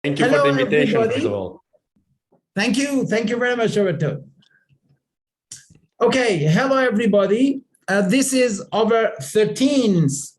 Thank you for the invitation, first of all. Thank you. Thank you very much, Roberto. Okay, hello, everybody. This is our 13th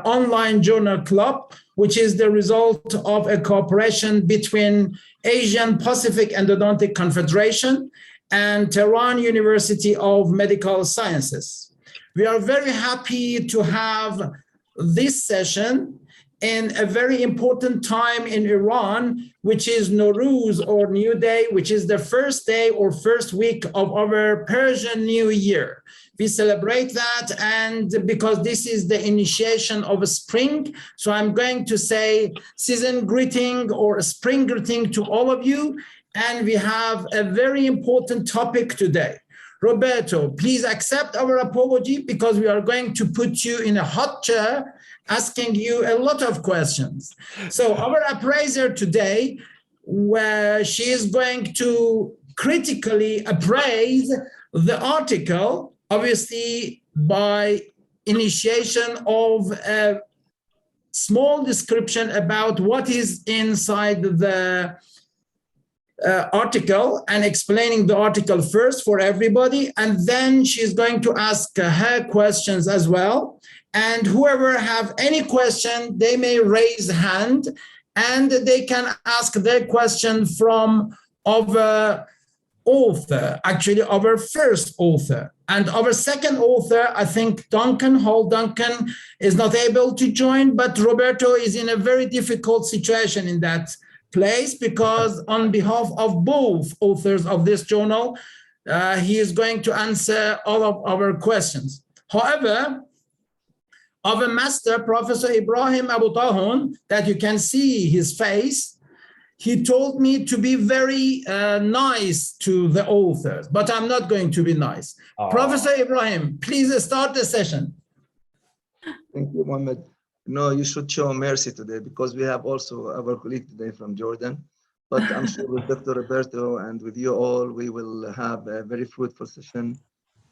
online journal club, which is the result of a cooperation between Asian Pacific Endodontic Confederation and Tehran University of Medical Sciences. We are very happy to have this session in a very important time in Iran, which is Nowruz or New Day, which is the first day or first week of our Persian New Year. We celebrate that, and because this is the initiation of a spring, so I'm going to say season greeting or spring greeting to all of you. And we have a very important topic today. Roberto, please accept our apology because we are going to put you in a hot chair asking you a lot of questions. So our appraiser today, where she is going to critically appraise the article, obviously by initiation of a small description about what is inside the article and explaining the article first for everybody, and then she's going to ask her questions as well. And whoever have any question, they may raise hand and they can ask their question from our author, actually our first author. And our second author, I think Duncan is not able to join, but Roberto is in a very difficult situation in that place because on behalf of both authors of this journal, he is going to answer all of our questions. However, our master, Professor Ibrahim Abu Tahun, that you can see his face, he told me to be very nice to the authors, but I'm not going to be nice. Professor Ibrahim, please start the session. Thank you, Mohammed. No, you should show mercy today because we have also our colleague today from Jordan. But I'm sure with Dr. Roberto and with you all, we will have a very fruitful session.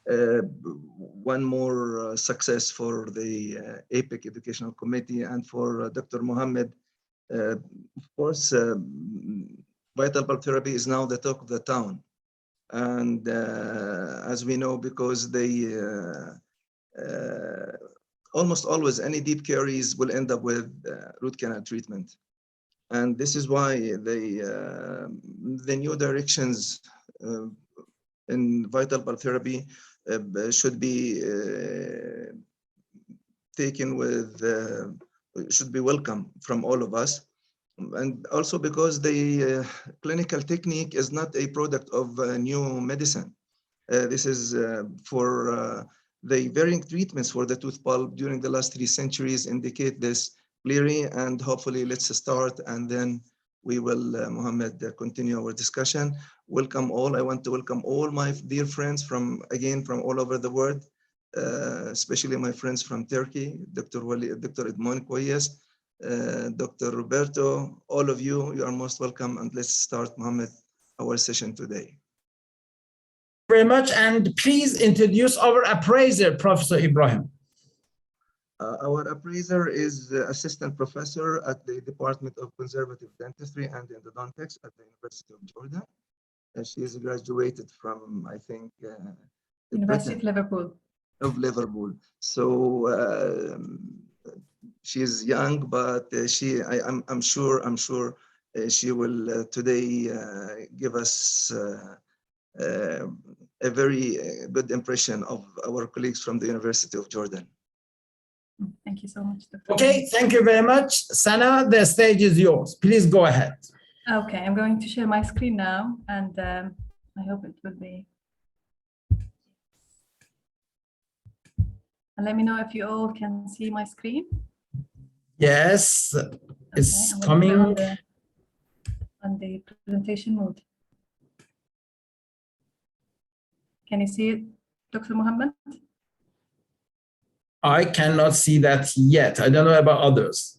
One more success for the APEC Educational Committee and for Dr. Mohammed. Of course, vital pulp therapy is now the talk of the town. And as we know, because they almost always any deep caries will end up with root canal treatment. And this is why the new directions in vital pulp therapy should be taken with, should be welcome from all of us. And also because the clinical technique is not a product of new medicine. This is for the varying treatments for the tooth pulp during the last 3 centuries indicate this clearly, and hopefully let's start and then we will, Mohammed, continue our discussion. Welcome all. I want to welcome all my dear friends from all over the world, especially my friends from Turkey, Dr. Edmond Koyes, Dr. Roberto, all of you, you are most welcome. And let's start, Mohammed, our session today. Very much, and please introduce our appraiser, Professor Ibrahim. Our appraiser is assistant professor at the Department of Conservative Dentistry and Endodontics at the University of Jordan. She is graduated from, I think, University of Liverpool. Liverpool. So she is young, but I'm sure she will today give us a very good impression of our colleagues from the University of Jordan. Thank you so much, Dr. Okay, thank you very much. Sana, the stage is yours. Please go ahead. Okay, I'm going to share my screen now, and I hope it will be. And let me know if you all can see my screen. Yes, it's coming. On the presentation mode. Can you see it, Dr. Mohammed? I cannot see that yet. I don't know about others.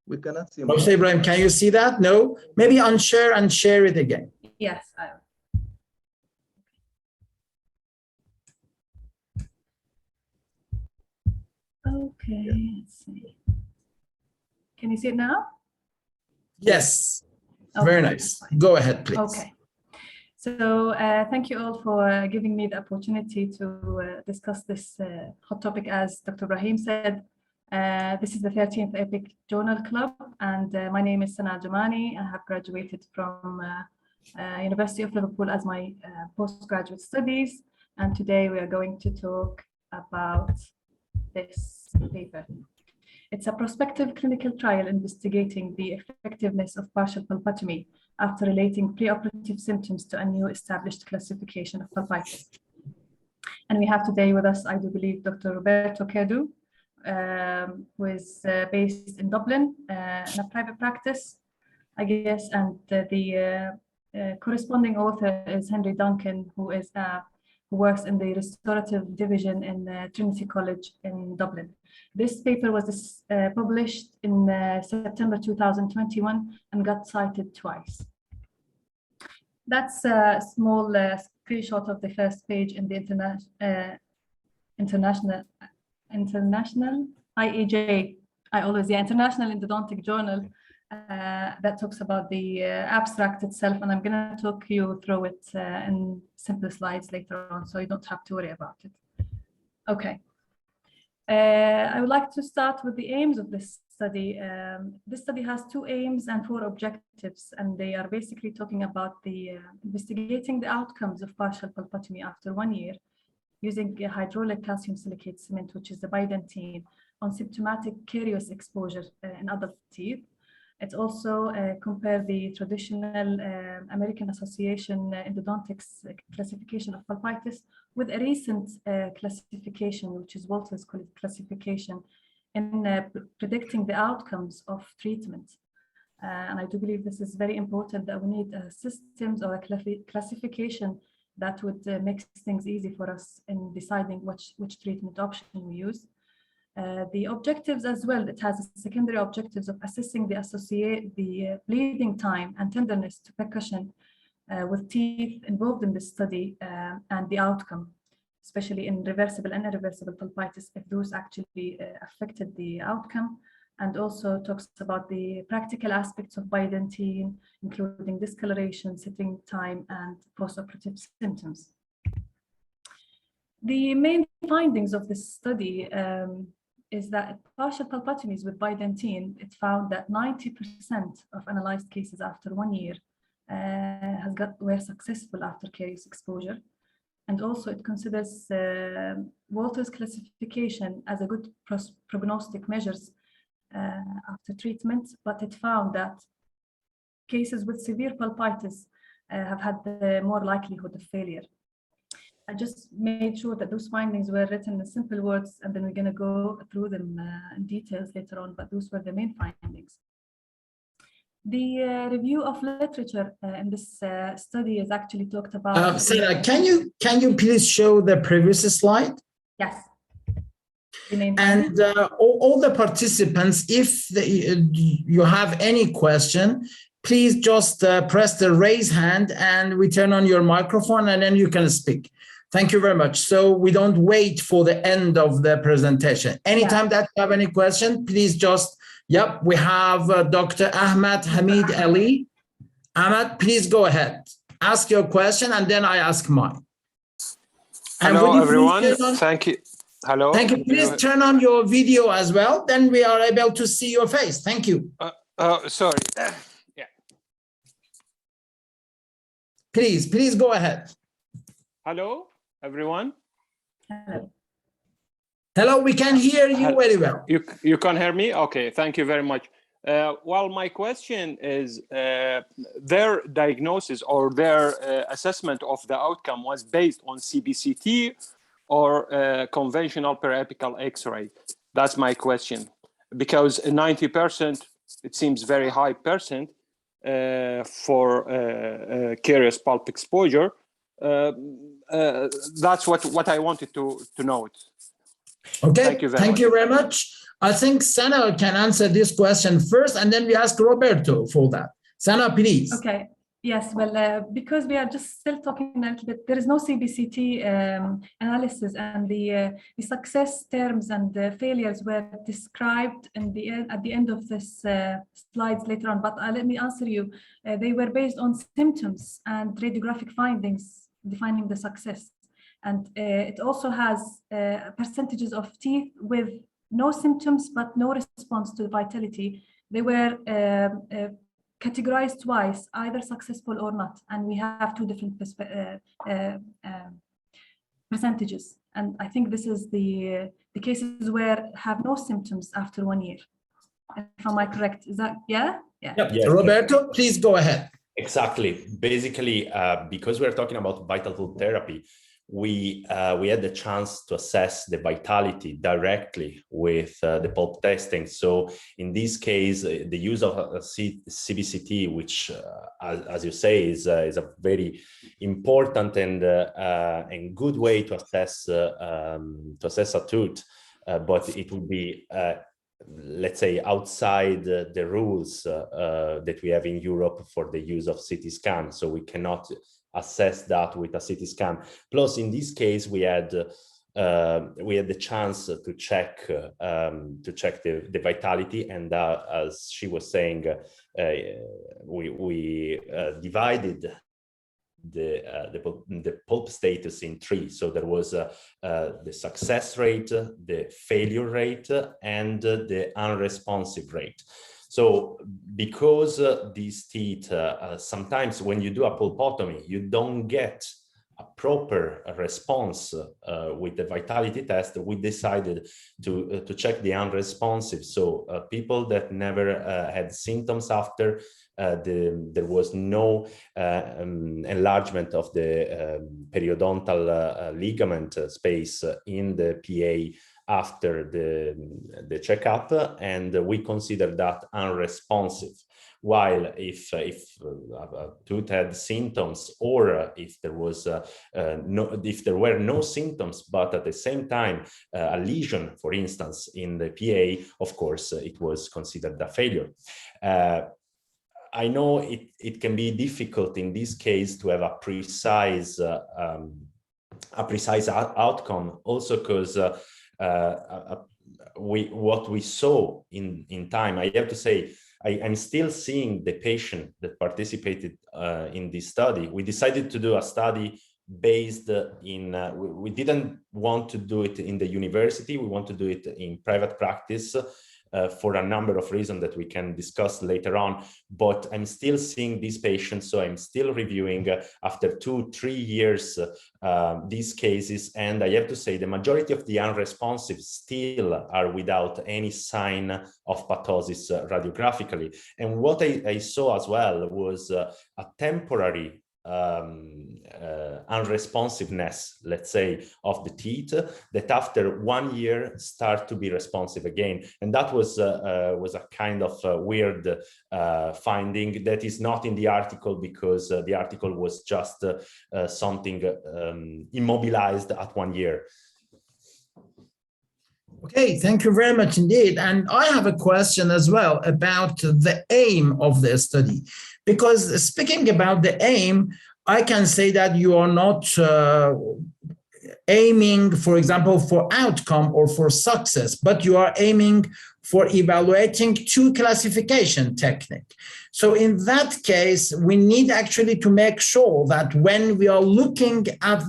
We cannot see. Professor Ibrahim, can you see that? No? Maybe unshare and share it again. Yes, I will. Okay, let's see. Can you see it now? Yes. Okay, Very nice. Go ahead, please. Okay. So thank you all for giving me the opportunity to discuss this hot topic. As Dr. Brahim said, this is the 13th APEC Journal Club, and my name is Sana Jamani. I have graduated from University of Liverpool as my postgraduate studies, and today we are going to talk about this paper. It's a prospective clinical trial investigating the effectiveness of partial pulpotomy after relating preoperative symptoms to a new established classification of pulpitis. And we have today with us, I do believe, Dr. Roberto Careddu, who is based in Dublin in a private practice, I guess, and the corresponding author is Henry Duncan, who works in the restorative division in Trinity College in Dublin. This paper was published in September 2021 and got cited twice. That's a small screenshot of the first page in the international IEJ, International Endodontic Journal that talks about the abstract itself, and I'm going to talk you through it in simple slides later on, so you don't have to worry about it. Okay. I would like to start with the aims of this study. This study has 2 aims and 4 objectives, and they are basically talking about the investigating the outcomes of partial pulpotomy after 1 year using hydraulic calcium silicate cement, which is the bidentine, on symptomatic carious exposure in adult teeth. It also compared the traditional American Association Endodontics classification of pulpitis with a recent classification, which is Walter's classification, in predicting the outcomes of treatment. And I do believe this is very important, that we need systems or a classification that would make things easy for us in deciding which treatment option we use. The objectives as well, it has secondary objectives of assessing the bleeding time and tenderness to percussion with teeth involved in this study and the outcome, especially in reversible and irreversible pulpitis, if those actually affected the outcome, and also talks about the practical aspects of bidentine, including discoloration, sitting time, and postoperative symptoms. The main findings of this study is that partial pulpotomies with bidentine, it found that 90% of analyzed cases after 1 year were successful after carious exposure. And also it considers Walter's classification as a good prognostic measures after treatment, but it found that cases with severe pulpitis have had the more likelihood of failure. I just made sure that those findings were written in simple words, and then we're going to go through them in details later on, but those were the main findings. The review of literature in this study is actually talked about. Sarah, can you please show the previous slide? Yes. And all the participants, if you have any question, please just press the raise hand and we turn on your microphone and then you can speak. Thank you very much. So we don't wait for the end of the presentation. Anytime that you have any question, please just, we have Dr. Ahmed Hamid Ali. Ahmed, please go ahead. Ask your question and then I ask mine. Hello, everyone. Thank you. Hello. Thank you. Please turn on your video as well. Then we are able to see your face. Thank you. Sorry. Please go ahead. Hello, everyone. Hello, we can hear you very well. You can hear me? Okay, thank you very much. Well, my question is, their diagnosis or their assessment of the outcome was based on CBCT or conventional periapical X-ray? That's my question. Because 90%, it seems very high percent for carious pulp exposure. That's what I wanted to note. Okay, thank you very much. I think Sana can answer this question first, and then we ask Roberto for that. Sana, please. Okay. Yes, well, because we are just still talking a little bit, there is no CBCT analysis, and the success terms and the failures were described in the end, at the end of this slides later on. But let me answer you. They were based on symptoms and radiographic findings defining the success. And it also has percentages of teeth with no symptoms but no response to the vitality. They were categorized twice, either successful or not, and we have two different percentages. And I think this is the cases where have no symptoms after 1 year. If am I correct? Is that yeah? Yep. Yeah. Roberto, please go ahead. Exactly. Basically, because we're talking about vital tool therapy, we had the chance to assess the vitality directly with the pulp testing. So in this case, the use of CBCT, which, as you say, is a very important and good way to assess a tooth, but it would be let's say outside the rules that we have in Europe for the use of CT scan. So we cannot assess that with a CT scan. Plus, in this case, we had the chance to check the vitality, and as she was saying, we divided the pulp status in three. So there was the success rate, the failure rate, and the unresponsive rate. So because these teeth, sometimes when you do a pulpotomy, you don't get a proper response with the vitality test, we decided to check the unresponsive. So people that never had symptoms after, there was no enlargement of the periodontal ligament space in the PA after the checkup, and we consider that unresponsive. While if a tooth had symptoms, or if there were no symptoms, but at the same time a lesion, for instance, in the PA, of course, it was considered a failure. I know it can be difficult in this case to have a precise outcome, also because what we saw in time, I have to say, I'm still seeing the patient that participated in this study. We decided to do a study based in, we didn't want to do it in the university, we want to do it in private practice for a number of reasons that we can discuss later on, but I'm still seeing these patients, so I'm still reviewing after 2-3 years these cases, and I have to say the majority of the unresponsive still are without any sign of pathosis radiographically. And what I saw as well was a temporary unresponsiveness, let's say, of the teeth that after 1 year start to be responsive again, and that was a kind of weird finding that is not in the article, because the article was just something immobilized at 1 year. Okay, thank you very much indeed. And I have a question as well about the aim of the study, because speaking about the aim, I can say that you are not aiming, for example, for outcome or for success, but you are aiming for evaluating two classification technique. So in that case, we need actually to make sure that when we are looking at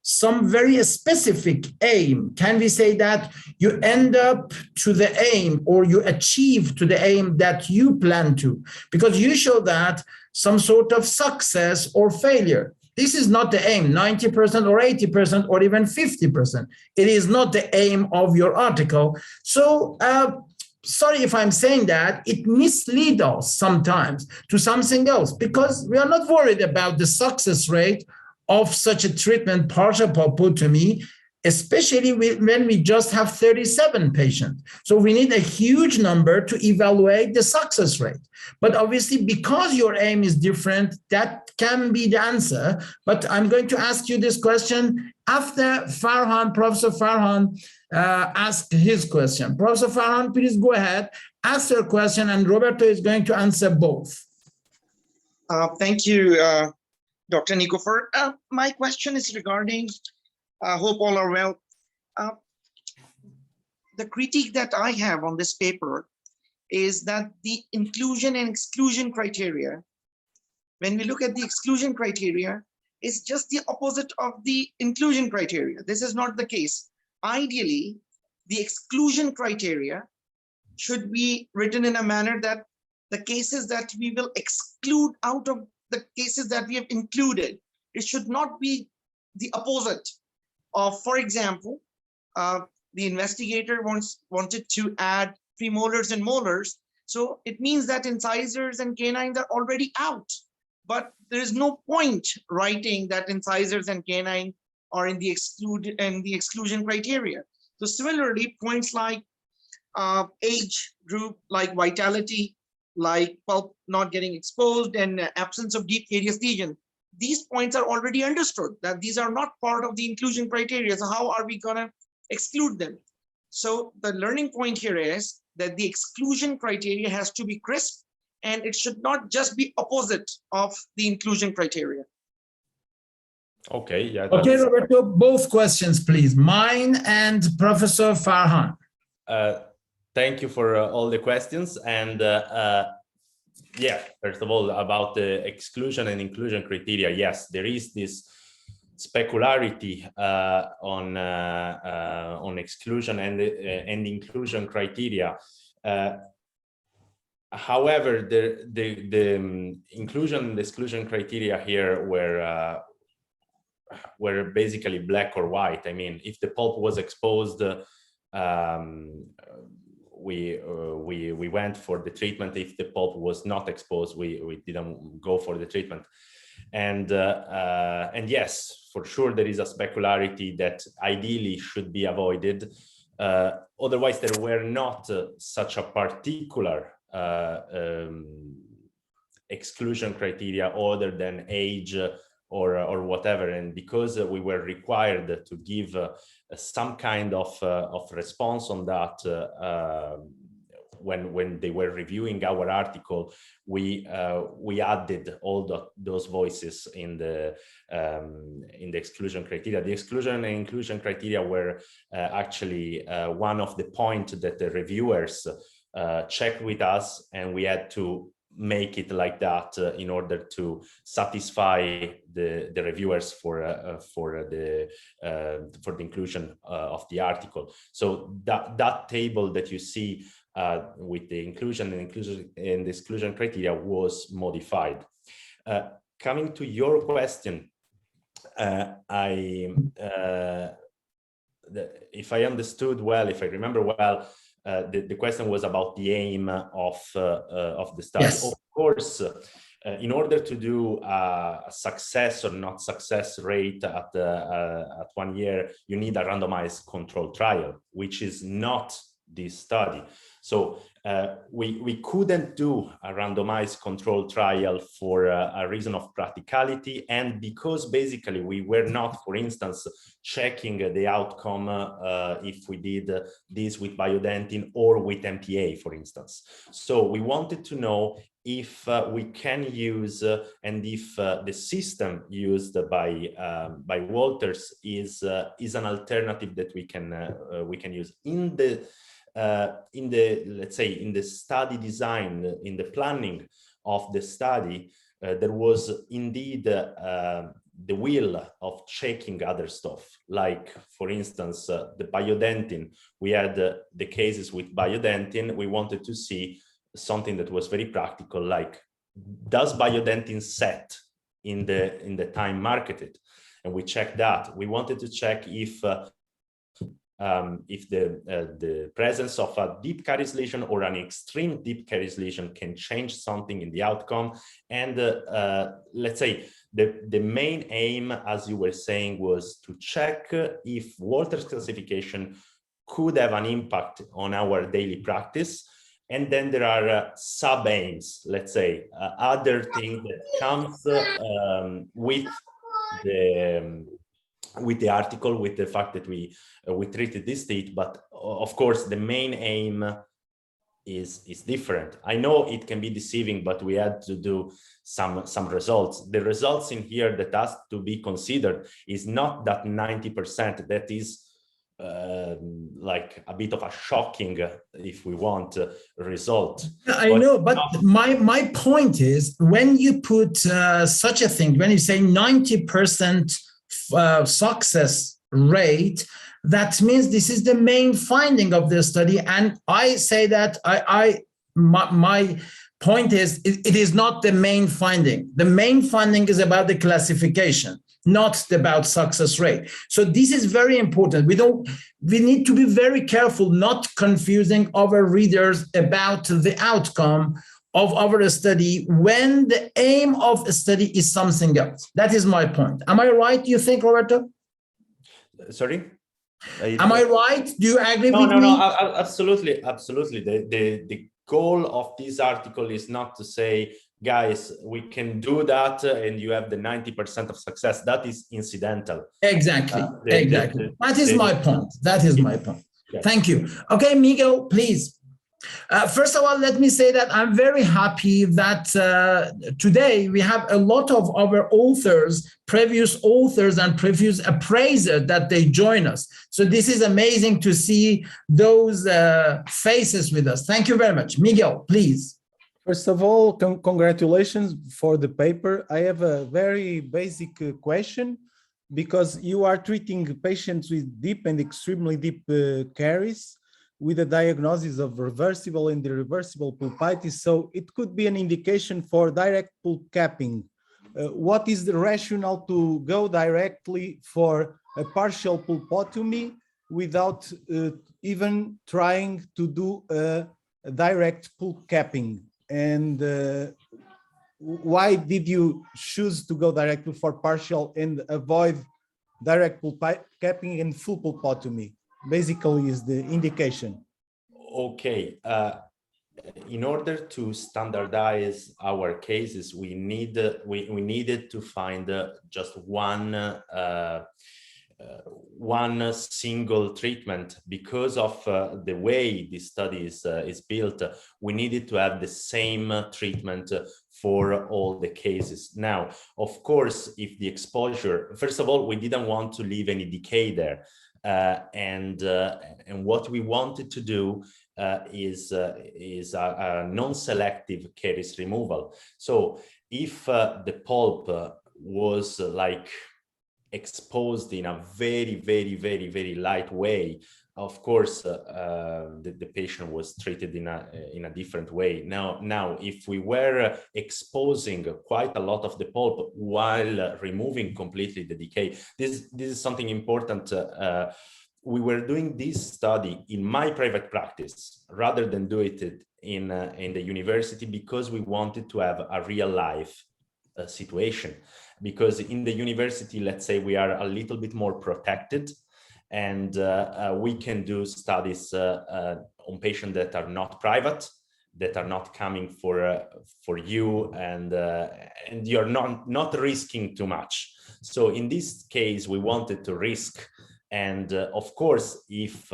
some very specific aim, can we say that you end up to the aim, or you achieve to the aim that you plan to? Because you show that some sort of success or failure. This is not the aim, 90% or 80% or even 50%. It is not the aim of your article. So sorry if I'm saying that, it misleads us sometimes to something else, because we are not worried about the success rate of such a treatment, partial pulpotomy, especially when we just have 37 patients. So we need a huge number to evaluate the success rate. But obviously, because your aim is different, that can be the answer. But I'm going to ask you this question after Farhan, Professor Farhan, asked his question. Professor Farhan, please go ahead, ask your question, and Roberto is going to answer both. Thank you, Dr. Nicofor. My question is regarding, hope all are well. The critique that I have on this paper is that the inclusion and exclusion criteria, when we look at the exclusion criteria, is just the opposite of the inclusion criteria. This is not the case. Ideally, the exclusion criteria should be written in a manner that the cases that we will exclude out of the cases that we have included, it should not be the opposite of, for example, the investigator wanted to add premolars and molars. So it means that incisors and canines are already out, but there is no point writing that incisors and canine are in the exclusion criteria. So similarly, points like age group, like vitality, like pulp not getting exposed and absence of deep carious lesion, these points are already understood that these are not part of the inclusion criteria. So how are we gonna exclude them? So the learning point here is that the exclusion criteria has to be crisp, and it should not just be opposite of the inclusion criteria. Okay, yeah. Okay, Roberto, both questions, please. Mine and Professor Farhan. Thank you for all the questions. And yeah, first of all, about the exclusion and inclusion criteria, yes, there is this specularity on exclusion and inclusion criteria. However, the inclusion and exclusion criteria here were basically black or white. I mean, if the pulp was exposed, we went for the treatment. If the pulp was not exposed, we didn't go for the treatment. And yes, for sure, there is a specularity that ideally should be avoided. Otherwise, there were not such a particular exclusion criteria other than age or whatever. And because we were required to give some kind of response on that when they were reviewing our article, we added all those voices in the exclusion criteria. The exclusion and inclusion criteria were actually one of the points that the reviewers checked with us, and we had to make it like that in order to satisfy the reviewers for the inclusion of the article. So that table that you see with the inclusion and exclusion criteria was modified. Coming to your question, if I understood well, if I remember well, the question was about the aim of the study. Yes. Of course, in order to do a success or not success rate at 1 year, you need a randomized control trial, which is not this study. So we couldn't do a randomized control trial for a reason of practicality, and because basically we were not, for instance, checking the outcome if we did this with biodentin or with MPA, for instance. So we wanted to know if we can use and if the system used by Walters is an alternative that we can use in the let's say in the study design, in the planning of the study. There was indeed the will of checking other stuff, like for instance the biodentin. We had the cases with biodentin. We wanted to see something that was very practical, like does biodentin set in the time marketed, and we checked that. We wanted to check if the presence of a deep caries lesion or an extreme deep caries lesion can change something in the outcome. And let's say the main aim, as you were saying, was to check if Walters classification could have an impact on our daily practice. And then there are sub-aims, let's say, other things that comes with the article, with the fact that we treated this state. But of course, the main aim is different. I know it can be deceiving, but we had to do some results. The results in here that has to be considered is not that 90%. That is like a bit of a shocking, if we want, result. I know, but my point is, when you put such a thing, when you say 90% success rate, that means this is the main finding of the study. And I say that my point is, it is not the main finding. The main finding is about the classification, not about success rate. So this is very important. We need to be very careful not confusing our readers about the outcome of our study when the aim of a study is something else. That is my point. Am I right, you think, Roberto? Sorry? Am I right? Do you agree with me? No, absolutely, absolutely. The goal of this article is not to say, guys, we can do that and you have the 90% of success. That is incidental. Exactly, exactly. That is my point. That is my point. Yes. Thank you. Okay, Miguel, please. First of all, let me say that I'm very happy that today we have a lot of our authors, previous authors and previous appraisers that they join us. So this is amazing to see those faces with us. Thank you very much. Miguel, please. First of all, congratulations for the paper. I have a very basic question, because you are treating patients with deep and extremely deep caries, with a diagnosis of reversible and irreversible pulpitis. So it could be an indication for direct pulp capping. What is the rationale to go directly for a partial pulpotomy without even trying to do a direct pulp capping? And why did you choose to go directly for partial and avoid direct pulp capping and full pulpotomy? Basically is the indication. Okay, in order to standardize our cases, we needed to find just one single treatment. Because of the way this study is built, we needed to have the same treatment for all the cases. Now, of course, if the exposure, first of all, we didn't want to leave any decay there. And what we wanted to do is a non-selective caries removal. So if the pulp was like exposed in a very light way, of course the patient was treated in a different way. Now if we were exposing quite a lot of the pulp while removing completely the decay, this is something important. We were doing this study in my private practice rather than do it in the university, because we wanted to have a real life situation. Because in the university, let's say, we are a little bit more protected, and we can do studies on patients that are not private, that are not coming for you, and you're not risking too much. So in this case, we wanted to risk, and of course, if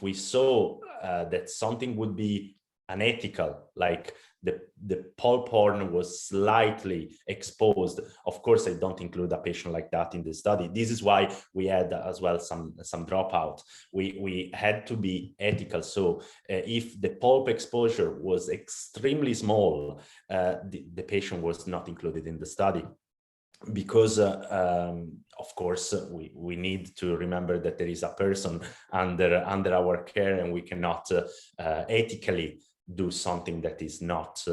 we saw that something would be unethical, like the pulp horn was slightly exposed, of course I don't include a patient like that in the study. This is why we had as well some dropout. We had to be ethical. So if the pulp exposure was extremely small, the patient was not included in the study, because of course we need to remember that there is a person under our care, and we cannot ethically do something that is not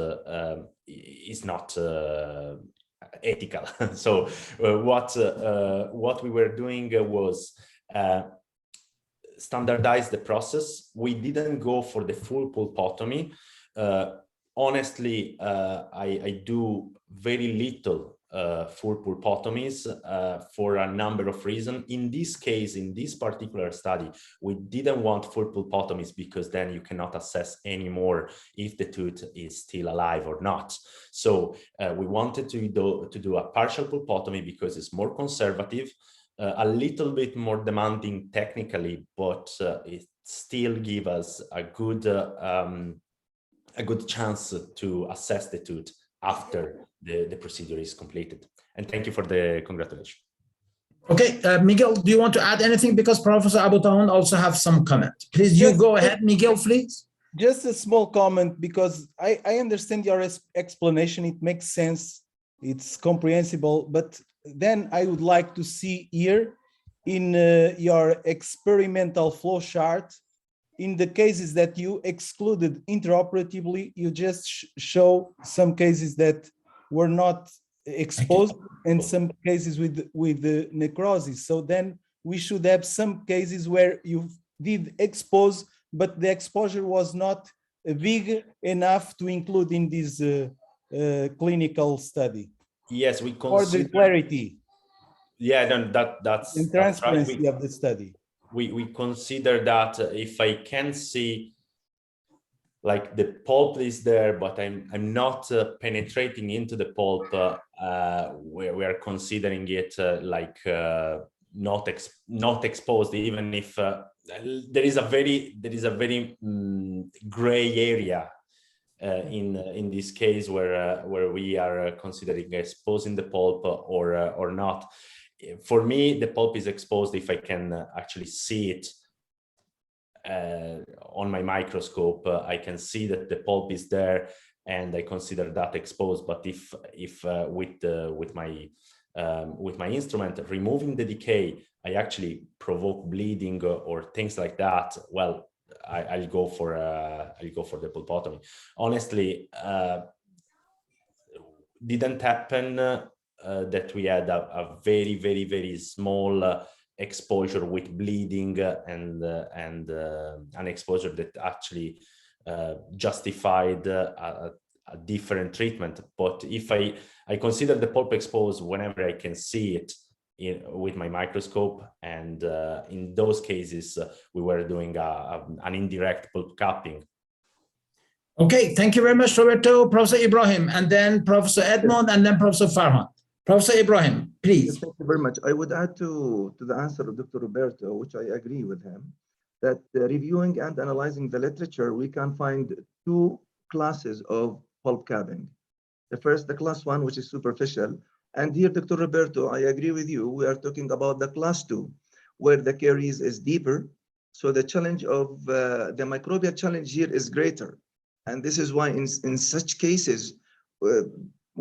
ethical. So what we were doing was standardize the process. We didn't go for the full pulpotomy. Honestly, I do very little full pulpotomies for a number of reasons. In this case, in this particular study, we didn't want full pulpotomies, because then you cannot assess anymore if the tooth is still alive or not. So we wanted to do a partial pulpotomy because it's more conservative, a little bit more demanding technically, but it's still give us a good chance to assess the tooth after the procedure is completed. And thank you for the congratulations. Okay, Miguel, do you want to add anything? Because Professor Abutahun also have some comment. Please, you go ahead, Miguel, please. Just a small comment, because I understand your explanation. It makes sense. It's comprehensible. But then I would like to see here in your experimental flow chart, in the cases that you excluded intraoperatively, you just show some cases that were not exposed and some cases with the necrosis. So then we should have some cases where you did expose, but the exposure was not big enough to include in this clinical study. Yes, we consider... For the clarity. Yeah, no, that's and transparency right. of the study. We consider that if I can see, like, the pulp is there, but I'm not penetrating into the pulp, we are considering it not exposed, even if there is a very gray area in this case where we are considering exposing the pulp or not. For me, the pulp is exposed if I can actually see it on my microscope. I can see that the pulp is there, and I consider that exposed. But if with my instrument removing the decay, I actually provoke bleeding or things like that, well, I'll go for the pulpotomy. Honestly, didn't happen. That we had a very small exposure with bleeding and an exposure that actually justified a different treatment. But if I consider the pulp exposed whenever I can see it with my microscope, and in those cases we were doing an indirect pulp capping. Okay, thank you very much, Roberto. Professor Ibrahim, and then Professor Edmond, and then Professor Farhan. Professor Ibrahim, please. Thank you very much. I would add to the answer of Dr. Roberto, which I agree with him, that reviewing and analyzing the literature, we can find two classes of pulp capping. The first, the class 1, which is superficial. And here, Dr. Roberto, I agree with you. We are talking about the class 2, where the caries is deeper. So the challenge of the microbial challenge here is greater. And this is why in such cases,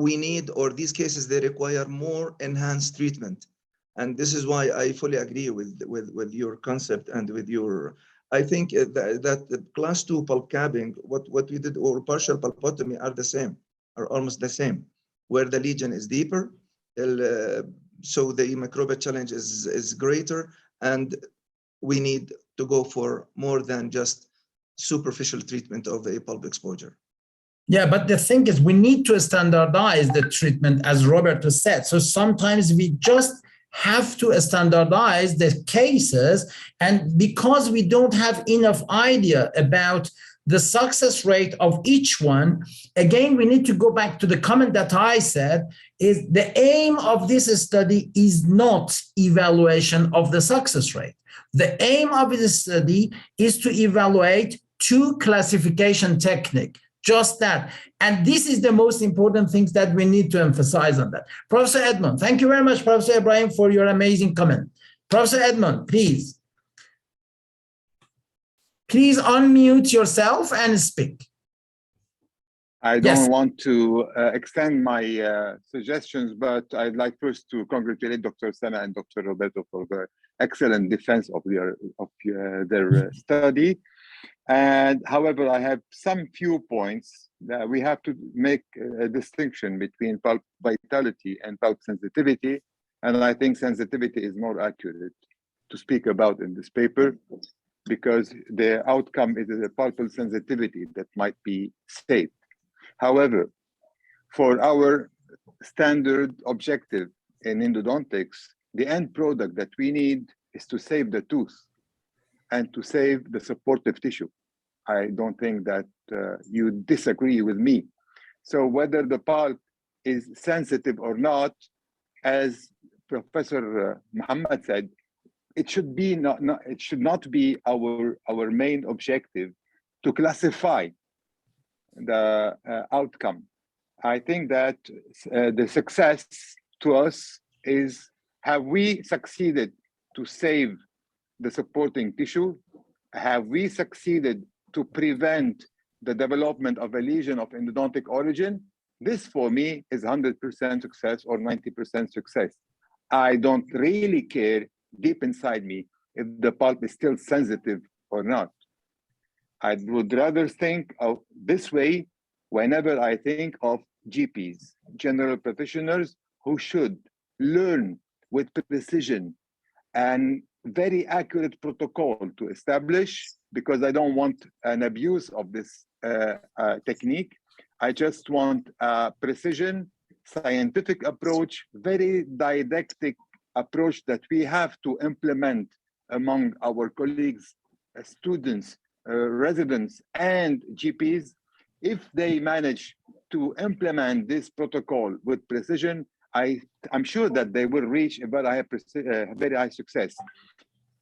we need, or these cases, they require more enhanced treatment. And this is why I fully agree with your concept and with your, I think that the class 2 pulp capping, what we did, or partial pulpotomy, are the same, are almost the same, where the lesion is deeper, so the microbial challenge is greater, and we need to go for more than just superficial treatment of the pulp exposure. Yeah, but the thing is, we need to standardize the treatment, as Roberto said. So sometimes we just have to standardize the cases, and because we don't have enough idea about the success rate of each one, again, we need to go back to the comment that I said, is the aim of this study is not evaluation of the success rate. The aim of this study is to evaluate two classification techniques. Just that. And this is the most important things that we need to emphasize on that. Professor Edmond, thank you very much, Professor Ibrahim, for your amazing comment. Professor Edmond, please. Please unmute yourself and speak. I don't want to extend my suggestions, but I'd like first to congratulate Dr. Sana and Dr. Roberto for the excellent defense of their study. And however, I have some few points that we have to make a distinction between pulp vitality and pulp sensitivity. And I think sensitivity is more accurate to speak about in this paper, because the outcome is a pulpal sensitivity that might be saved. However, for our standard objective in endodontics, the end product that we need is to save the tooth and to save the supportive tissue. I don't think that you disagree with me. So whether the pulp is sensitive or not, as Professor Muhammad said, it should be it should not be our main objective to classify the outcome. I think that the success to us is, have we succeeded to save the supporting tissue? Have we succeeded to prevent the development of a lesion of endodontic origin? This for me is 100% success or 90% success. I don't really care deep inside me if the pulp is still sensitive or not. I would rather think of this way whenever I think of GPs, general practitioners, who should learn with precision and very accurate protocol to establish, because I don't want an abuse of this technique. I just want a precision, scientific approach, very didactic approach that we have to implement among our colleagues, students, residents, and GPs. If they manage to implement this protocol with precision, I'm sure that they will reach a very high success.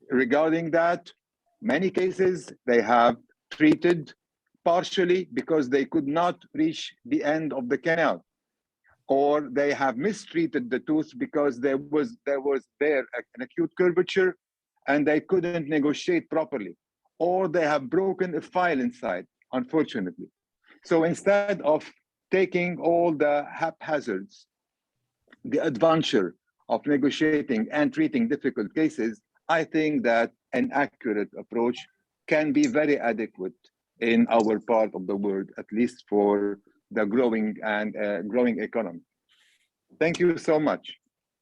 Regarding that, many cases they have treated partially because they could not reach the end of the canal, or they have mistreated the tooth because there was an acute curvature and they couldn't negotiate properly, or they have broken a file inside, unfortunately. So instead of taking all the haphazards, the adventure of negotiating and treating difficult cases, I think that an accurate approach can be very adequate in our part of the world, at least for the growing economy. Thank you so much.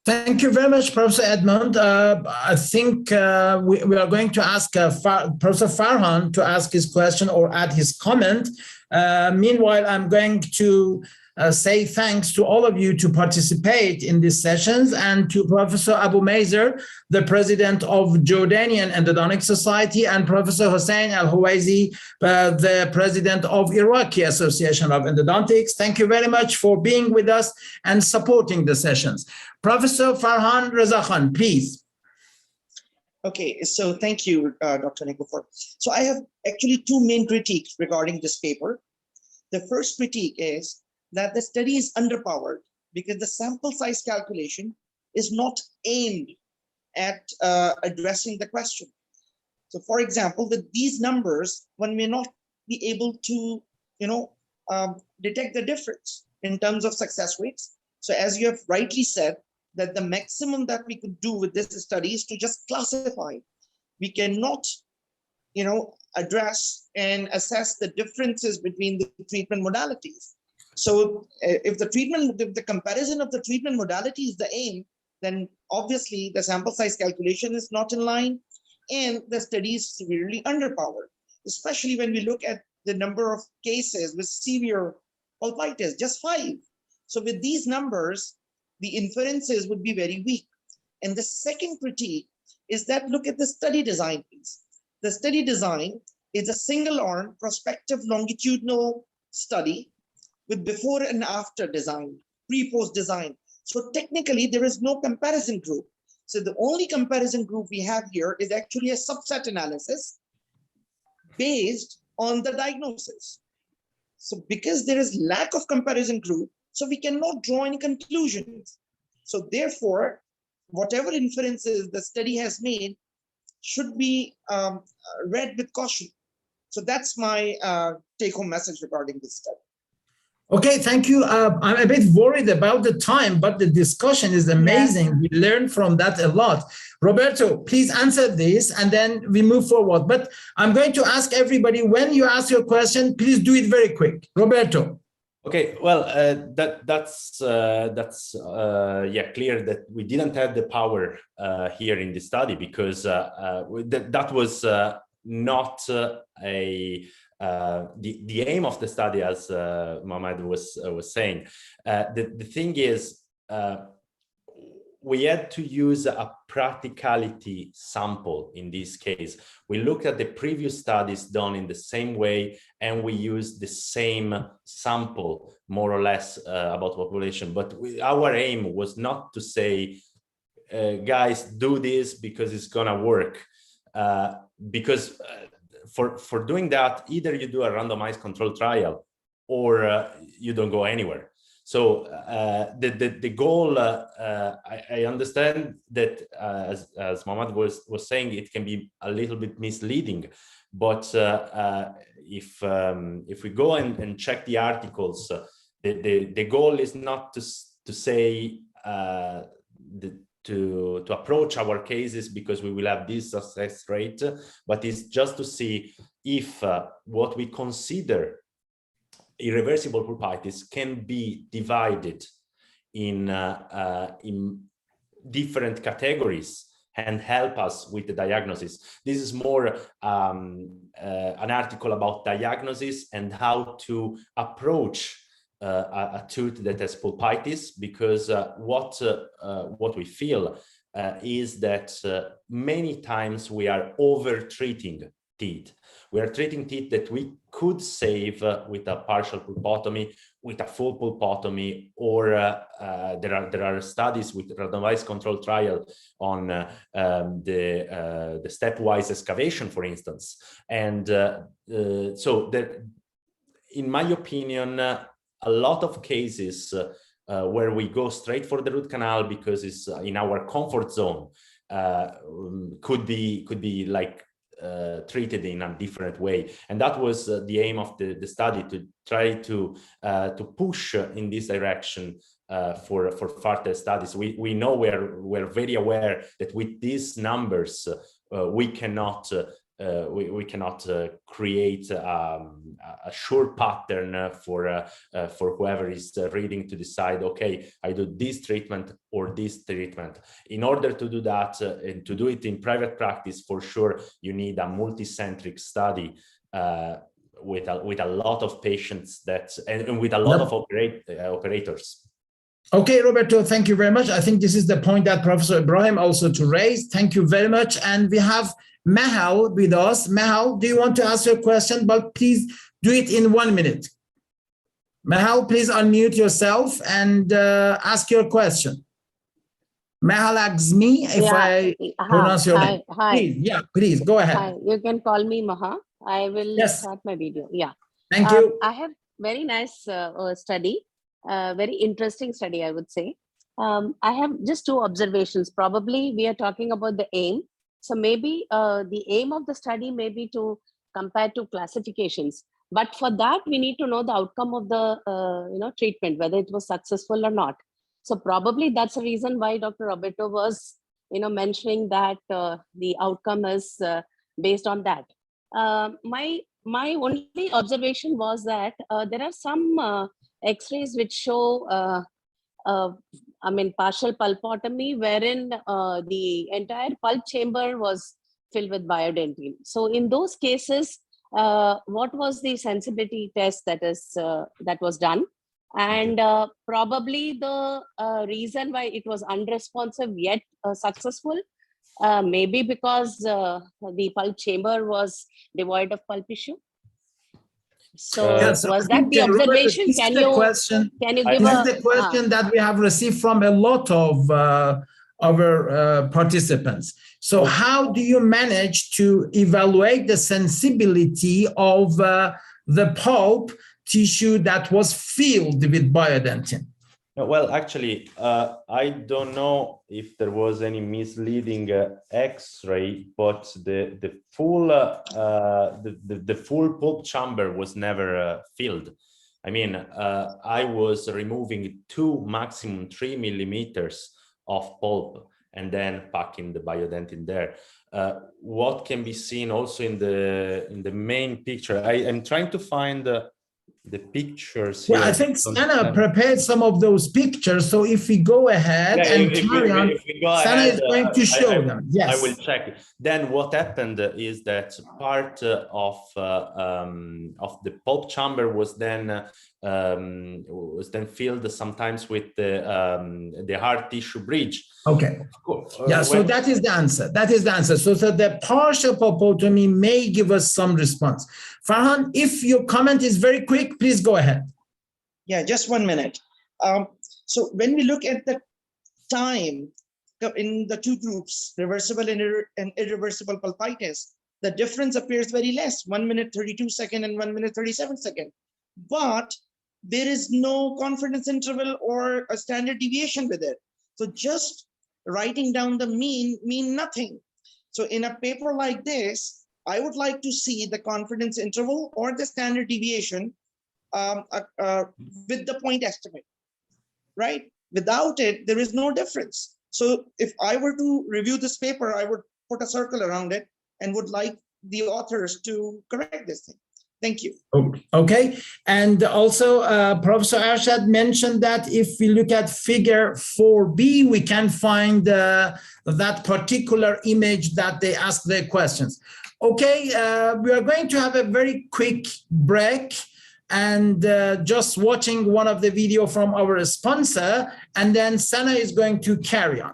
Thank you very much, Professor Edmond. I think we are going to ask Professor Farhan to ask his question or add his comment. Meanwhile, I'm going to say thanks to all of you to participate in these sessions, and to Professor Abu Mazer, the president of Jordanian Endodontic Society, and Professor Hossein Al-Huwaizi, the president of Iraqi Association of Endodontics. Thank you very much for being with us and supporting the sessions. Professor Farhan Rezakhan, please. Okay, so thank you, Dr. Nikofor. So I have actually two main critiques regarding this paper. The first critique is that the study is underpowered because the sample size calculation is not aimed at addressing the question. So for example, with these numbers, one may not be able to, detect the difference in terms of success rates. So as you have rightly said, that the maximum that we could do with this study is to just classify. We cannot, address and assess the differences between the treatment modalities. So if the comparison of the treatment modality is the aim, then obviously the sample size calculation is not in line and the study is severely underpowered, especially when we look at the number of cases with severe pulpitis, just 5. So with these numbers, the inferences would be very weak. And the second critique is that look at the study design, please. The study design is a single-arm prospective longitudinal study with before and after design, pre-post design. So technically there is no comparison group. So the only comparison group we have here is actually a subset analysis based on the diagnosis. So because there is lack of comparison group, so we cannot draw any conclusions. So therefore, whatever inferences the study has made should be read with caution. So that's my take-home message regarding this study. Okay, thank you. I'm a bit worried about the time, but the discussion is amazing. Yeah. We learned from that a lot. Roberto, please answer this and then we move forward. But I'm going to ask everybody, when you ask your question, please do it very quick. Roberto. Okay, well, that's clear that we didn't have the power here in the study because that was not the aim of the study, as Mohammed was saying. The thing is, we had to use a practicality sample in this case. We looked at the previous studies done in the same way, and we used the same sample, more or less, about population. But our aim was not to say guys, do this because it's gonna work. Because for doing that, either you do a randomized control trial or you don't go anywhere. So the goal, I understand that as Mohammed was saying, it can be a little bit misleading, but if we go and check the articles, the goal is not to say to approach our cases because we will have this success rate, but it's just to see if what we consider irreversible pulpitis can be divided in different categories and help us with the diagnosis. This is more an article about diagnosis and how to approach a tooth that has pulpitis, because what we feel is that many times we are over-treating teeth. We are treating teeth that we could save with a partial pulpotomy, with a full pulpotomy, or there are studies with randomized control trial on the stepwise excavation, for instance. And so there, in my opinion, a lot of cases where we go straight for the root canal because it's in our comfort zone could be like treated in a different way, and that was the aim of the study, to try to push in this direction for further studies. We know we're very aware that with these numbers we cannot create a sure pattern for whoever is reading to decide, okay, I do this treatment or this treatment. In order to do that and to do it in private practice, for sure, you need a multicentric study with a lot of patients and with a lot of operators. Okay, Roberto, thank you very much. I think this is the point that Professor Ibrahim also to raise. Thank you very much. And we have Mahal with us. Mahal, do you want to ask your question? But please do it in 1 minute. Mahal, please unmute yourself and ask your question. Mahal Agzmi, if I pronounce your name. Hi. Please, please go ahead. Hi, you can call me Maha. I will start my video. Thank you. I have very nice study, very interesting study, I would say. I have just 2 observations. Probably we are talking about the aim. So maybe the aim of the study may be to compare 2 classifications. But for that, we need to know the outcome of the treatment, whether it was successful or not. So probably that's the reason why Dr. Roberto was mentioning that the outcome is based on that. My only observation was that there are some X-rays which show partial pulpotomy, wherein the entire pulp chamber was filled with biodentine. So in those cases, what was the sensibility test that was done? And probably the reason why it was unresponsive yet successful, maybe because the pulp chamber was devoid of pulp tissue. So was that the observation? This can you give the question that we have received from a lot of our participants. So how do you manage to evaluate the sensibility of the pulp tissue that was filled with biodentine? Well, actually, I don't know if there was any misleading X-ray, but the full pulp chamber was never filled. I mean, I was removing 2, maximum 3 millimeters of pulp and then packing the biodentine there. What can be seen also in the main picture? I am trying to find the pictures here. Well, I think Sana prepared some of those pictures. So if we go ahead and carry on, Sana is going to show them. Yes, I will check. Then what happened is that part of the pulp chamber was then filled sometimes with the hard tissue bridge. Okay. So that is the answer. That is the answer. So the partial pulpotomy may give us some response. Farhan, if your comment is very quick, please go ahead. Yeah, just 1 minute. So when we look at the time in the two groups, reversible and irreversible pulpitis, the difference appears very less, 1 minute 32 seconds and 1 minute 37 seconds. But there is no confidence interval or a standard deviation with it. So just writing down the mean nothing. So in a paper like this, I would like to see the confidence interval or the standard deviation with the point estimate, right? Without it, there is no difference. So if I were to review this paper, I would put a circle around it and would like the authors to correct this thing. Thank you. Okay, and also Professor Arshad mentioned that if we look at figure 4B, we can find that particular image that they ask their questions. Okay, we are going to have a very quick break and just watching one of the video from our sponsor, and then Sana is going to carry on.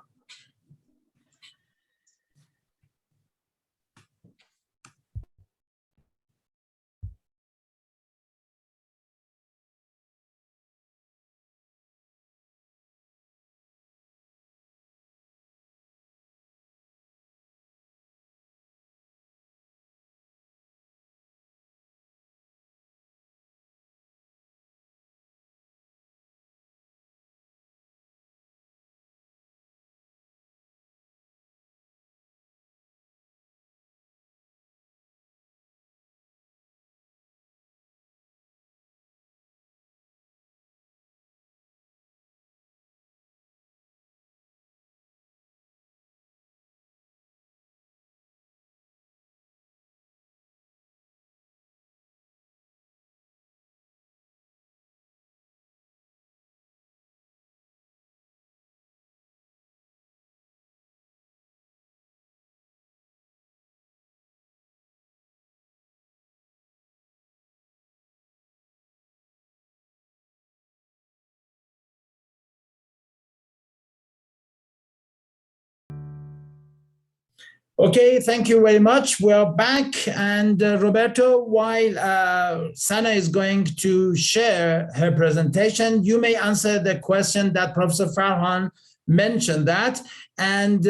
Okay, thank you very much. We are back, and Roberto, while Sana is going to share her presentation, you may answer the question that Professor Farhan mentioned that. And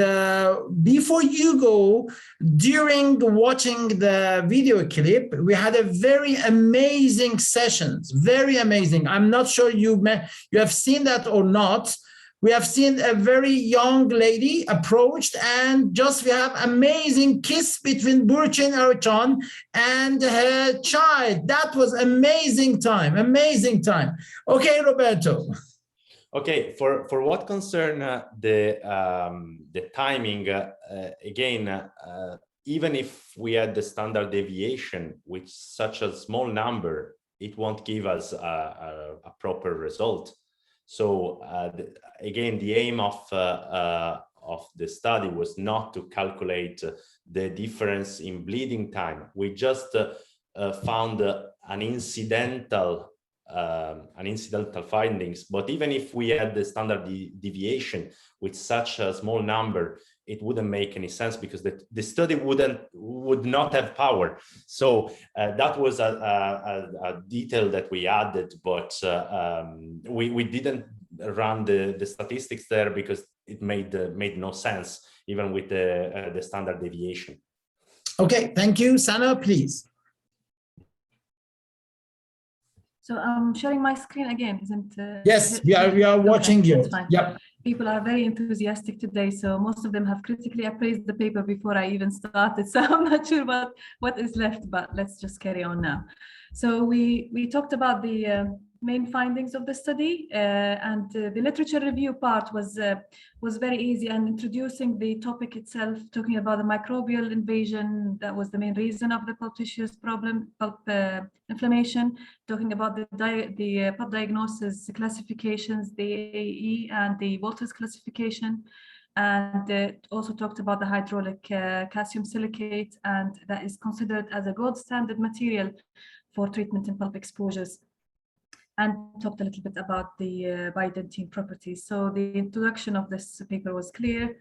before you go, during watching the video clip, we had a very amazing sessions, very amazing. I'm not sure you have seen that or not. We have seen a very young lady approached, and just we have amazing kiss between Burçin Arıcan and her child. That was amazing time, amazing time. Okay, Roberto. Okay, for what concern the timing, again, even if we had the standard deviation with such a small number, it won't give us a proper result. So again, the aim of the study was not to calculate the difference in bleeding time. We just found an incidental findings. But even if we had the standard deviation with such a small number, it wouldn't make any sense because the study would not have power. So that was a detail that we added, but we didn't run the statistics there because it made no sense, even with the standard deviation. Okay, thank you. Sana, please. So I'm sharing my screen again, isn't yes, we are watching you. Yep. People are very enthusiastic today, so most of them have critically appraised the paper before I even started. So I'm not sure what is left, but let's just carry on now. So we talked about the main findings of the study, and the literature review part was very easy, and introducing the topic itself, talking about the microbial invasion. That was the main reason of the pulp tissues problem, pulp inflammation, talking about the pulp diagnosis classifications, the AE and the Walters classification, and also talked about the hydraulic calcium silicate, and that is considered as a gold standard material for treatment in pulp exposures, and talked a little bit about the bidentine properties. So the introduction of this paper was clear.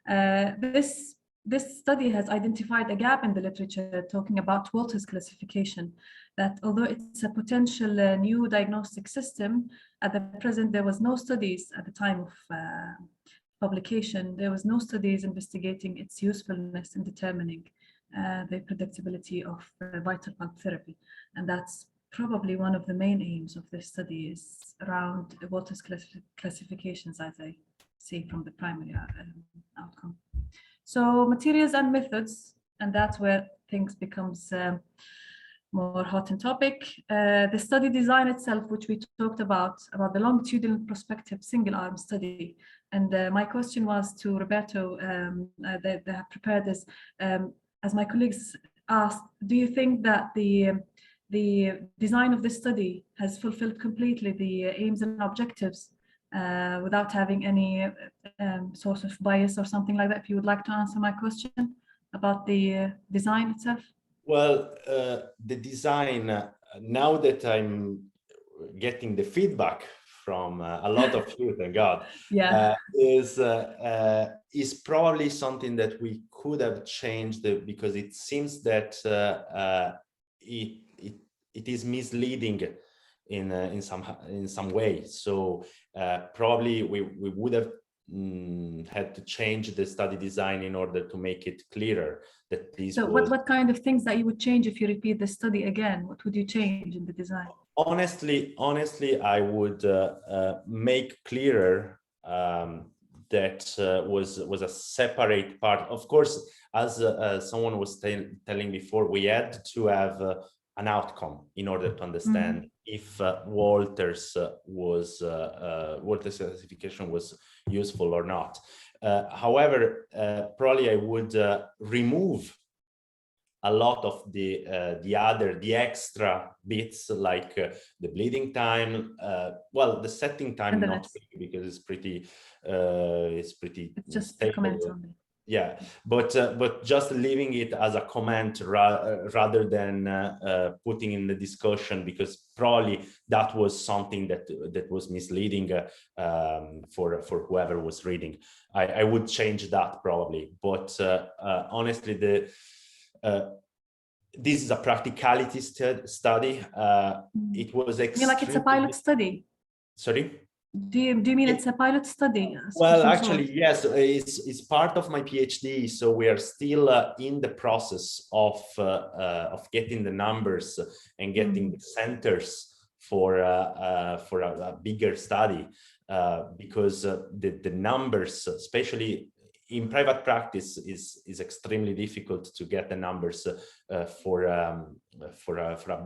This study has identified a gap in the literature talking about Walters classification, that although it's a potential new diagnostic system, at the present there was no studies at the time of publication, there was no studies investigating its usefulness in determining the predictability of vital pulp therapy. And that's probably one of the main aims of this study, is around Walter's classifications, as I see from the primary outcome. So materials and methods, and that's where things becomes more hot in topic. The study design itself, which we talked about the longitudinal prospective single arm study. And my question was to Roberto, they have prepared this, as my colleagues asked, do you think that the design of this study has fulfilled completely the aims and objectives without having any source of bias or something like that? If you would like to answer my question about the design itself. Well, the design, now that I'm getting the feedback from a lot of you, thank God, yeah, is probably something that we could have changed, because it seems that it is misleading in some way. So probably we would have had to change the study design in order to make it clearer that these. So what kind of things that you would change if you repeat the study again? What would you change in the design? Honestly, I would make clearer that was a separate part. Of course, as someone was telling before, we had to have an outcome in order to understand if Walter's classification was useful or not. However, probably I would remove a lot of the extra bits, like the bleeding time, well, the setting time, not really, because it's pretty just stable. a comment on it. Yeah, but just leaving it as a comment rather than putting in the discussion, because probably that was something that was misleading for whoever was reading. I would change that probably, but honestly, this is a practicality study. It was extremely... like it's a pilot study? Sorry? Do you mean it's a pilot study? Well, actually, yes, it's part of my PhD. So we are still in the process of getting the numbers and getting the centers for a bigger study, because the numbers, especially in private practice, is extremely difficult to get the numbers for a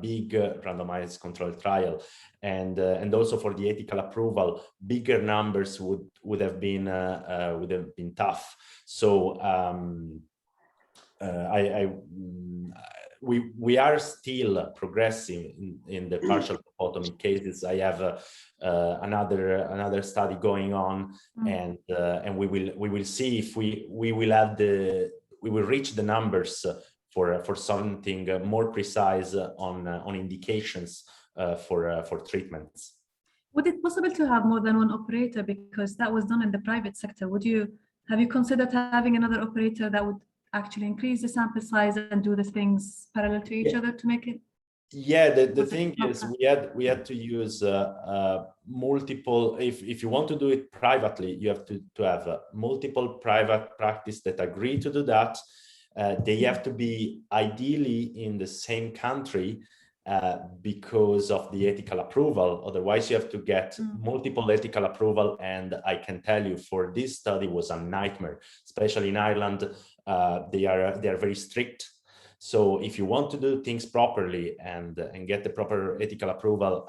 big randomized controlled trial, and also for the ethical approval, bigger numbers would have been tough. So we are still progressing in the partial pulpotomy cases. I have another study going on, and we will see if we will reach the numbers for something more precise on indications for treatments. Would it be possible to have more than one operator, because that was done in the private sector? Have you considered having another operator that would actually increase the sample size and do the things parallel to each other to make it? Yeah, the thing is, we had to use multiple. If you want to do it privately, you have to have multiple private practice that agree to do that. They have to be ideally in the same country because of the ethical approval. Otherwise, you have to get multiple ethical approval. And I can tell you, for this study was a nightmare, especially in Ireland. They are very strict. So if you want to do things properly and get the proper ethical approval,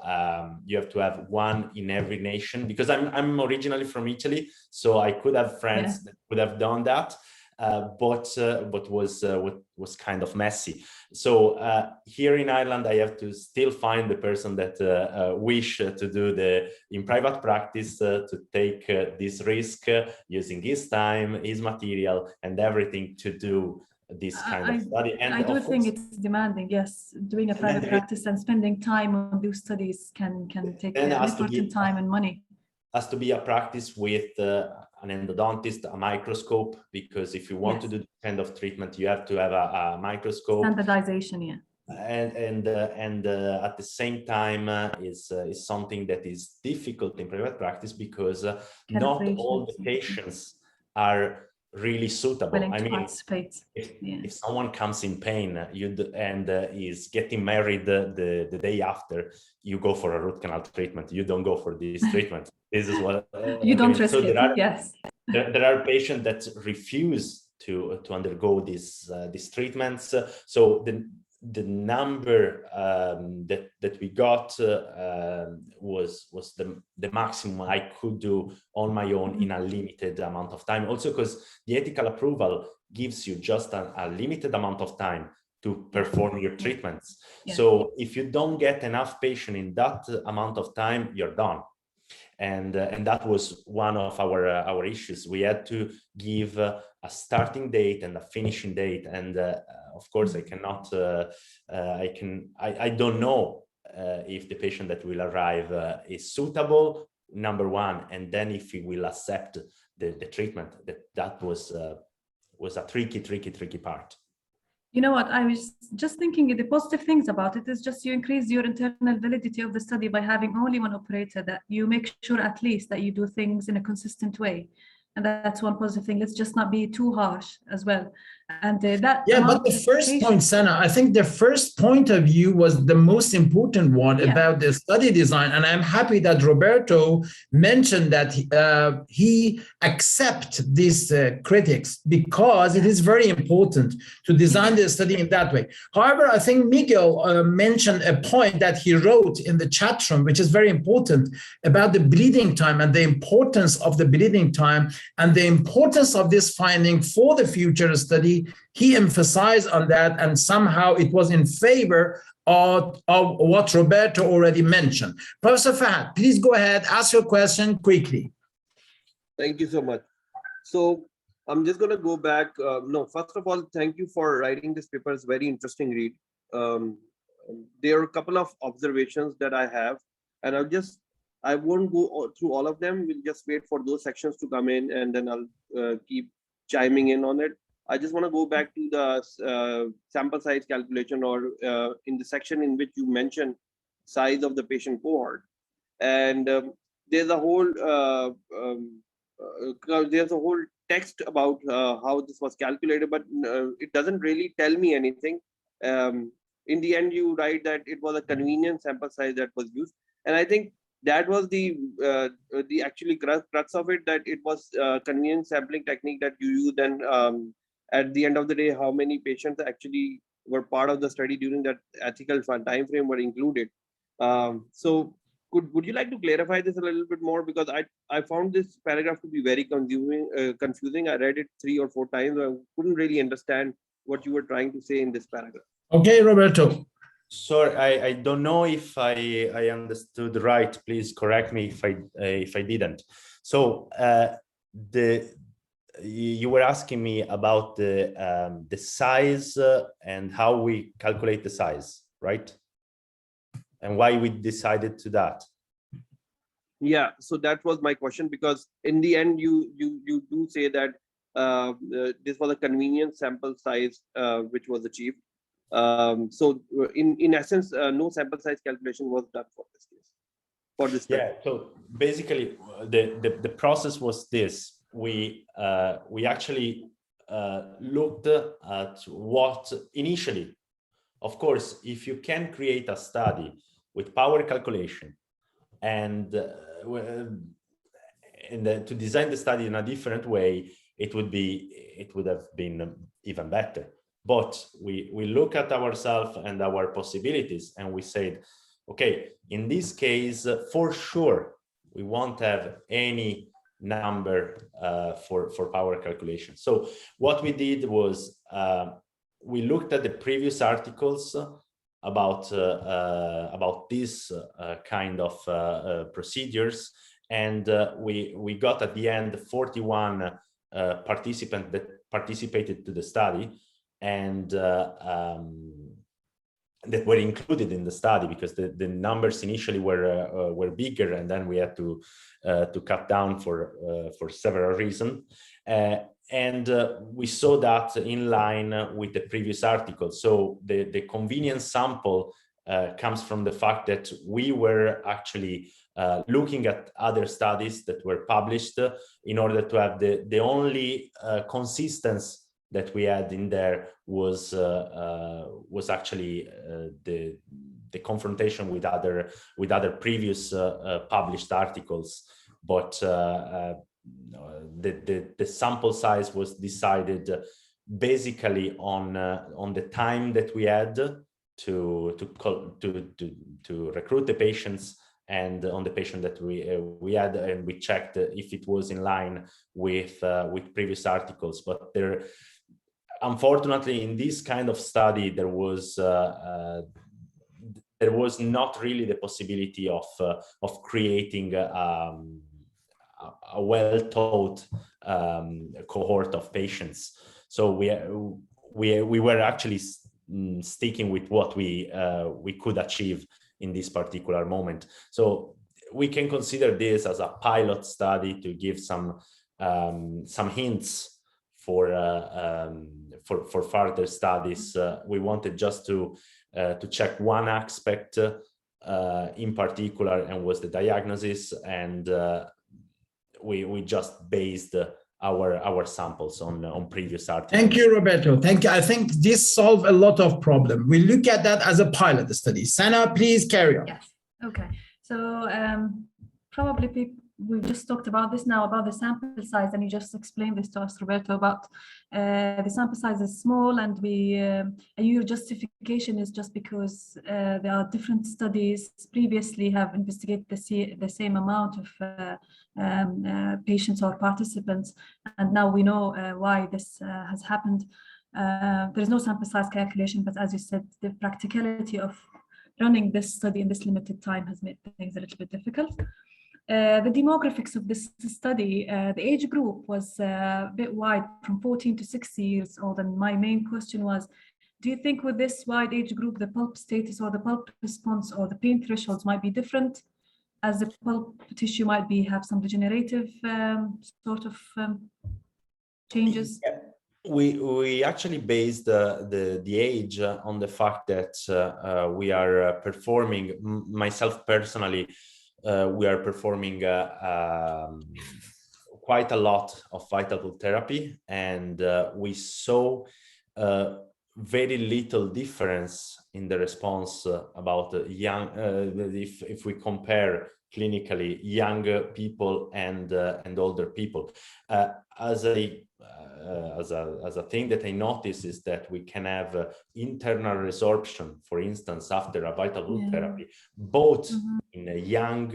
you have to have one in every nation. Because I'm originally from Italy, so I could have friends that would have done that, but was kind of messy. So here in Ireland, I have to still find the person that wish to do in private practice to take this risk, using his time, his material, and everything to do this kind of study. And I do think it's demanding. Yes, doing a private practice and spending time on those studies can take effort and time and money. Has to be a practice with an endodontist, a microscope, because if you want to do this kind of treatment, you have to have a microscope. Standardization, yeah. and at the same time is something that is difficult in private practice because not all the patients are really suitable. I mean, if someone comes in pain and is getting married the day after, you go for a root canal treatment. You don't go for this treatment. This is what you don't risk it. Yes, there are patients that refuse to undergo these treatments. So the number that we got was the maximum I could do on my own in a limited amount of time. Also, because the ethical approval gives you just a limited amount of time to perform your treatments. Yeah. So if you don't get enough patient in that amount of time, you're done. And that was one of our issues. We had to give a starting date and a finishing date, and of course I cannot. I don't know if the patient that will arrive is suitable, number one, and then if he will accept the treatment. That was a tricky part. You know what, I was just thinking the positive things about it is just you increase your internal validity of the study by having only one operator, that you make sure at least that you do things in a consistent way. And that's one positive thing. Let's just not be too harsh as well. And that. Yeah, but the first point, Sana, I think the first point of view was the most important one about the study design. And I'm happy that Roberto mentioned that he accepts these critics, because it is very important to design the study in that way. However, I think Miguel mentioned a point that he wrote in the chat room, which is very important, about the bleeding time and the importance of the bleeding time and the importance of this finding for the future study. He emphasized on that, and somehow it was in favor of what Roberto already mentioned. Professor Fahad, please go ahead, ask your question quickly. Thank you so much. So I'm just going to go back. No, first of all, thank you for writing this paper. It's very interesting read. There are a couple of observations that I have, and I won't go through all of them. We'll just wait for those sections to come in, and then I'll keep chiming in on it. I just want to go back to the sample size calculation, or in the section in which you mentioned size of the patient cohort. And there's a whole text about how this was calculated, but it doesn't really tell me anything. In the end, you write that it was a convenient sample size that was used, and I think that was the actually crux of it, that it was a convenient sampling technique that you used. And at the end of the day, how many patients actually were part of the study during that ethical time frame were included. So would you like to clarify this a little bit more? Because I found this paragraph to be very confusing. I read it 3 or 4 times. I couldn't really understand what you were trying to say in this paragraph. Okay, Roberto. Sorry, I don't know if I understood right. Please correct me if I didn't. So you were asking me about the size and how we calculate the size, right? And why we decided to that. Yeah, so that was my question, because in the end you do say that this was a convenient sample size which was achieved. So in essence, no sample size calculation was done for this case, for this study. Yeah, so basically the process was this. We actually looked at what initially, of course, if you can create a study with power calculation and to design the study in a different way, it would have been even better. But we look at ourselves and our possibilities, and we said, okay, in this case, for sure, we won't have any number for power calculation. So what we did was we looked at the previous articles about this kind of procedures, and we got at the end 41 participants that participated to the study, and that were included in the study, because the numbers initially were bigger, and then we had to cut down for several reasons. And we saw that in line with the previous article. So the convenience sample comes from the fact that we were actually looking at other studies that were published in order to have the only consistency that we had in there was actually the confrontation with other previous published articles. But the sample size was decided basically on the time that we had to recruit the patients, and on the patient that we had, and we checked if it was in line with previous articles. But unfortunately, in this kind of study, there was not really the possibility of creating a well-taught cohort of patients. So we were actually sticking with what we could achieve in this particular moment. So we can consider this as a pilot study to give some hints for further studies. We wanted just to check one aspect in particular, and was the diagnosis, and we just based our samples on previous articles. Thank you, Roberto. Thank you. I think this solves a lot of problem. We look at that as a pilot study. Sana, please carry on. Yes. Okay. So probably we just talked about this now, about the sample size, and you just explained this to us, Roberto, about the sample size is small, and your justification is just because there are different studies previously have investigated the same amount of patients or participants, and now we know why this has happened. There is no sample size calculation, but as you said, the practicality of running this study in this limited time has made things a little bit difficult. The demographics of this study, the age group was a bit wide, from 14 to 60 years old. And my main question was, do you think with this wide age group, the pulp status or the pulp response or the pain thresholds might be different, as the pulp tissue might have some degenerative sort of changes? Yeah. We actually based the age on the fact that we are performing, myself personally, we are performing quite a lot of vital pulp therapy, and we saw very little difference in the response about young, if we compare clinically young people and older people. As a thing that I noticed is that we can have internal resorption, for instance, after a vital pulp therapy, both in a young.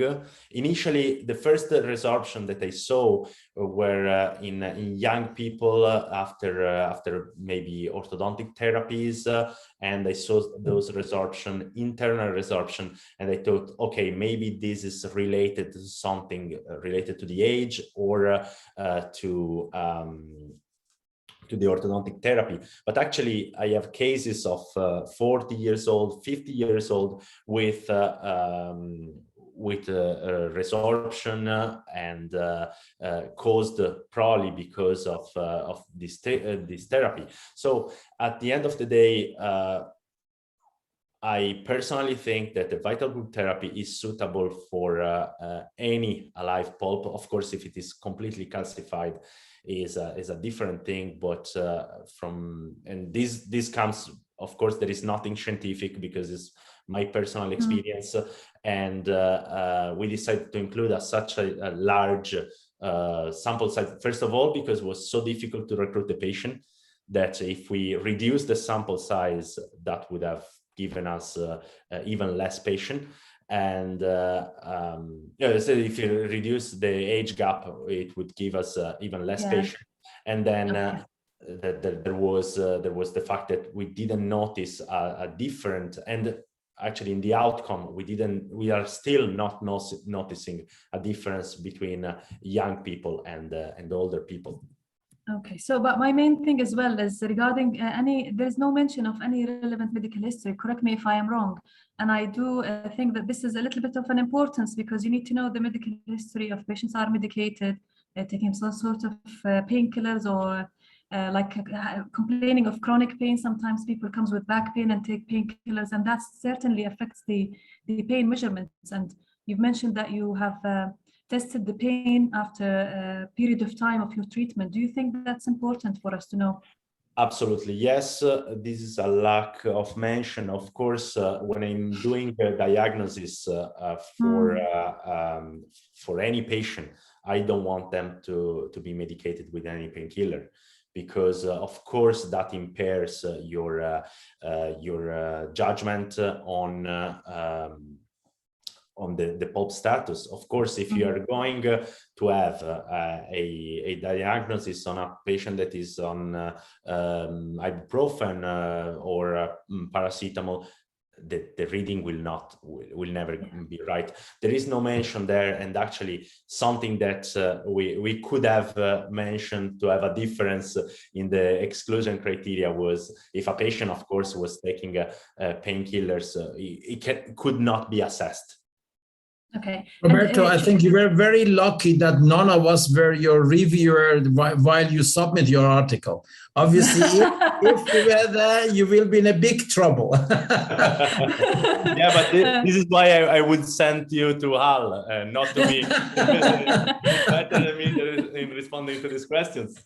Initially, the first resorption that I saw were in young people after maybe orthodontic therapies, and I saw those internal resorption, and I thought, okay, maybe this is related to something related to the age or to the orthodontic therapy. But actually, I have cases of 40 years old, 50 years old with resorption and caused probably because of this therapy. So at the end of the day, I personally think that the vital pulp therapy is suitable for any alive pulp. Of course, if it is completely calcified, is a different thing. But this comes, of course, there is nothing scientific because it's my personal experience, and we decided to include such a large sample size. First of all, because it was so difficult to recruit the patient, that if we reduce the sample size, that would have given us even less patient. And so if you reduce the age gap, it would give us even less patient. And then there was the fact that we didn't notice a different, and actually in the outcome we are still not noticing a difference between young people and older people. Okay, so but my main thing as well is regarding there's no mention of any relevant medical history. Correct me if I am wrong. And I do think that this is a little bit of an importance, because you need to know the medical history of patients are medicated, taking some sort of painkillers, or complaining of chronic pain. Sometimes people comes with back pain and take painkillers, and that certainly affects the pain measurements. And you've mentioned that you have tested the pain after a period of time of your treatment. Do you think that's important for us to know? Absolutely, yes. This is a lack of mention. Of course, when I'm doing a diagnosis for any patient, I don't want them to be medicated with any painkiller, because of course that impairs your judgment on the pulp status. Of course, if you are going to have a diagnosis on a patient that is on ibuprofen or paracetamol, the reading will never be right. There is no mention there, and actually something that we could have mentioned to have a difference in the exclusion criteria was if a patient, of course, was taking painkillers, it could not be assessed. Okay, Roberto, I think you were very lucky that none of us were your reviewer while you submit your article. Obviously, if you were there, you will be in a big trouble. Yeah, but this is why I would send you to Hal, not to me. Better than me in responding to these questions.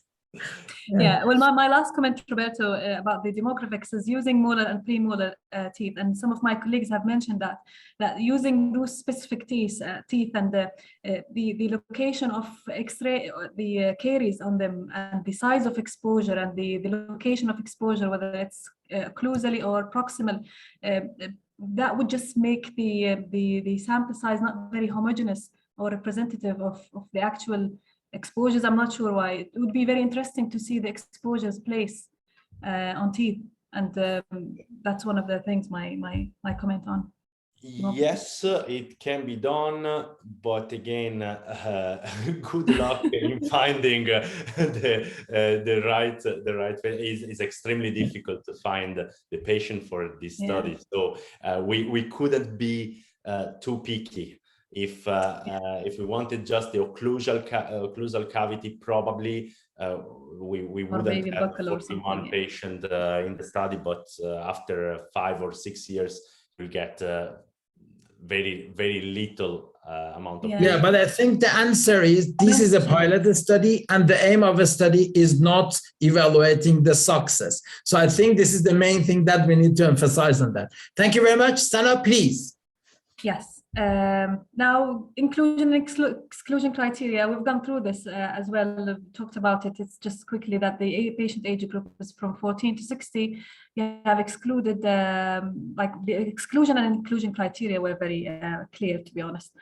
Yeah, well, my last comment, Roberto, about the demographics is using molar and premolar teeth, and some of my colleagues have mentioned that using those specific teeth and the location of X-ray, the caries on them, and the size of exposure, and the location of exposure, whether it's occlusally or proximal, that would just make the sample size not very homogeneous or representative of the actual exposures. I'm not sure why. It would be very interesting to see the exposures placed on teeth, and that's one of the things my comment on. Yes, it can be done, but again, good luck in finding the right is extremely difficult to find the patient for this study. So we couldn't be too picky. If we wanted just the occlusal cavity, probably we wouldn't have 41 patients in the study, but after 5 or 6 years, we get very little amount of patients. Yeah, but I think the answer is this is a pilot study, and the aim of a study is not evaluating the success. So I think this is the main thing that we need to emphasize on that. Thank you very much. Sana, please. Yes. Now, inclusion and exclusion criteria, we've gone through this as well, talked about it. It's just quickly that the patient age group is from 14 to 60. You have excluded, like the exclusion and inclusion criteria were very clear, to be honest.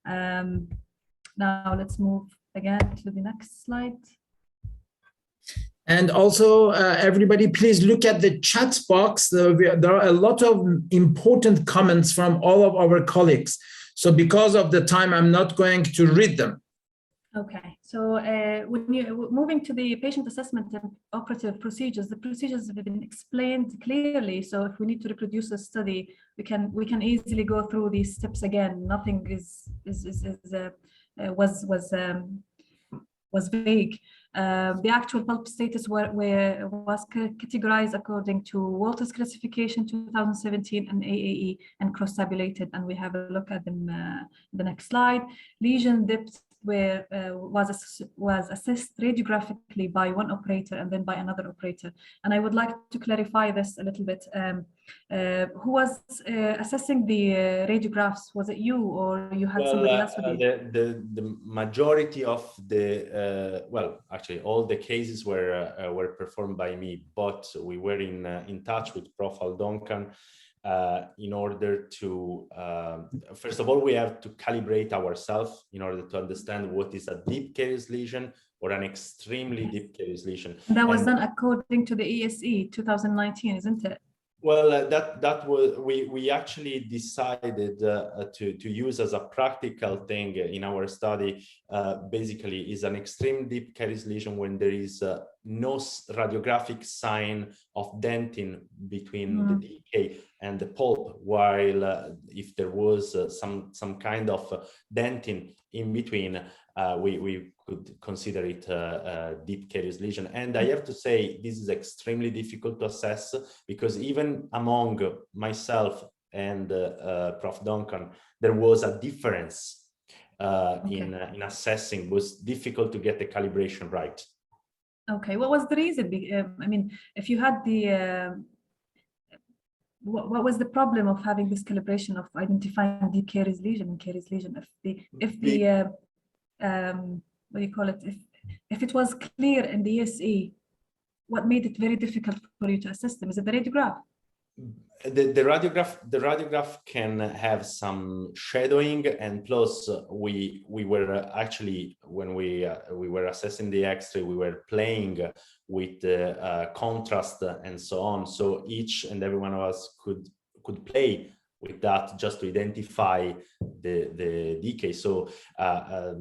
Now let's move again to the next slide. And also, everybody, please look at the chat box. There are a lot of important comments from all of our colleagues. So because of the time, I'm not going to read them. Okay, so when you're moving to the patient assessment and operative procedures, the procedures have been explained clearly. So if we need to reproduce a study, we can easily go through these steps again. Nothing was vague. The actual pulp status was categorized according to Walters classification 2017 and AAE, and cross-tabulated, and we have a look at them the next slide. Lesion depth was assessed radiographically by one operator and then by another operator. And I would like to clarify this a little bit. Who was assessing the radiographs? Was it you, or you had somebody else with you? The majority of the well, actually all the cases were performed by me, but we were in touch with Prof. Duncan in order to first of all, we have to calibrate ourselves in order to understand what is a deep carious lesion or an extremely deep carious lesion. And that was done according to the ESE 2019, isn't it? Well, that was we actually decided to use as a practical thing in our study. Basically, is an extreme deep caries lesion when there is no radiographic sign of dentin between the decay and the pulp. While if there was some kind of dentin in between, we could consider it a deep caries lesion. And I have to say, this is extremely difficult to assess, because even among myself and Prof. Duncan, there was a difference in assessing. It was difficult to get the calibration right. Okay, what was the reason? I mean, if you had the, what was the problem of having this calibration of identifying deep caries lesion and caries lesion? If the what do you call it? If it was clear in the ESE, what made it very difficult for you to assess them? Is it the radiograph? The radiograph can have some shadowing, and plus we were actually, when we were assessing the X-ray, we were playing with the contrast and so on. So each and every one of us could play with that just to identify the decay. So a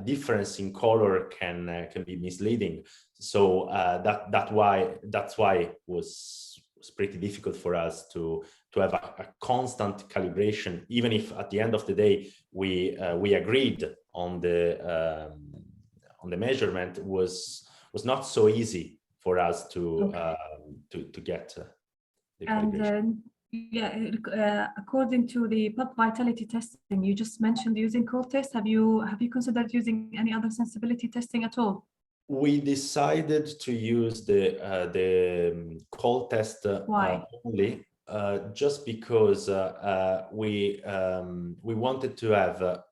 difference in color can be misleading. So that's why it was pretty difficult for us to have a constant calibration, even if at the end of the day we agreed on the measurement. Was not so easy for us to get the calibration. And according to the pulp vitality testing, you just mentioned using cold test. Have you considered using any other sensibility testing at all? We decided to use the cold test only, just because we wanted to have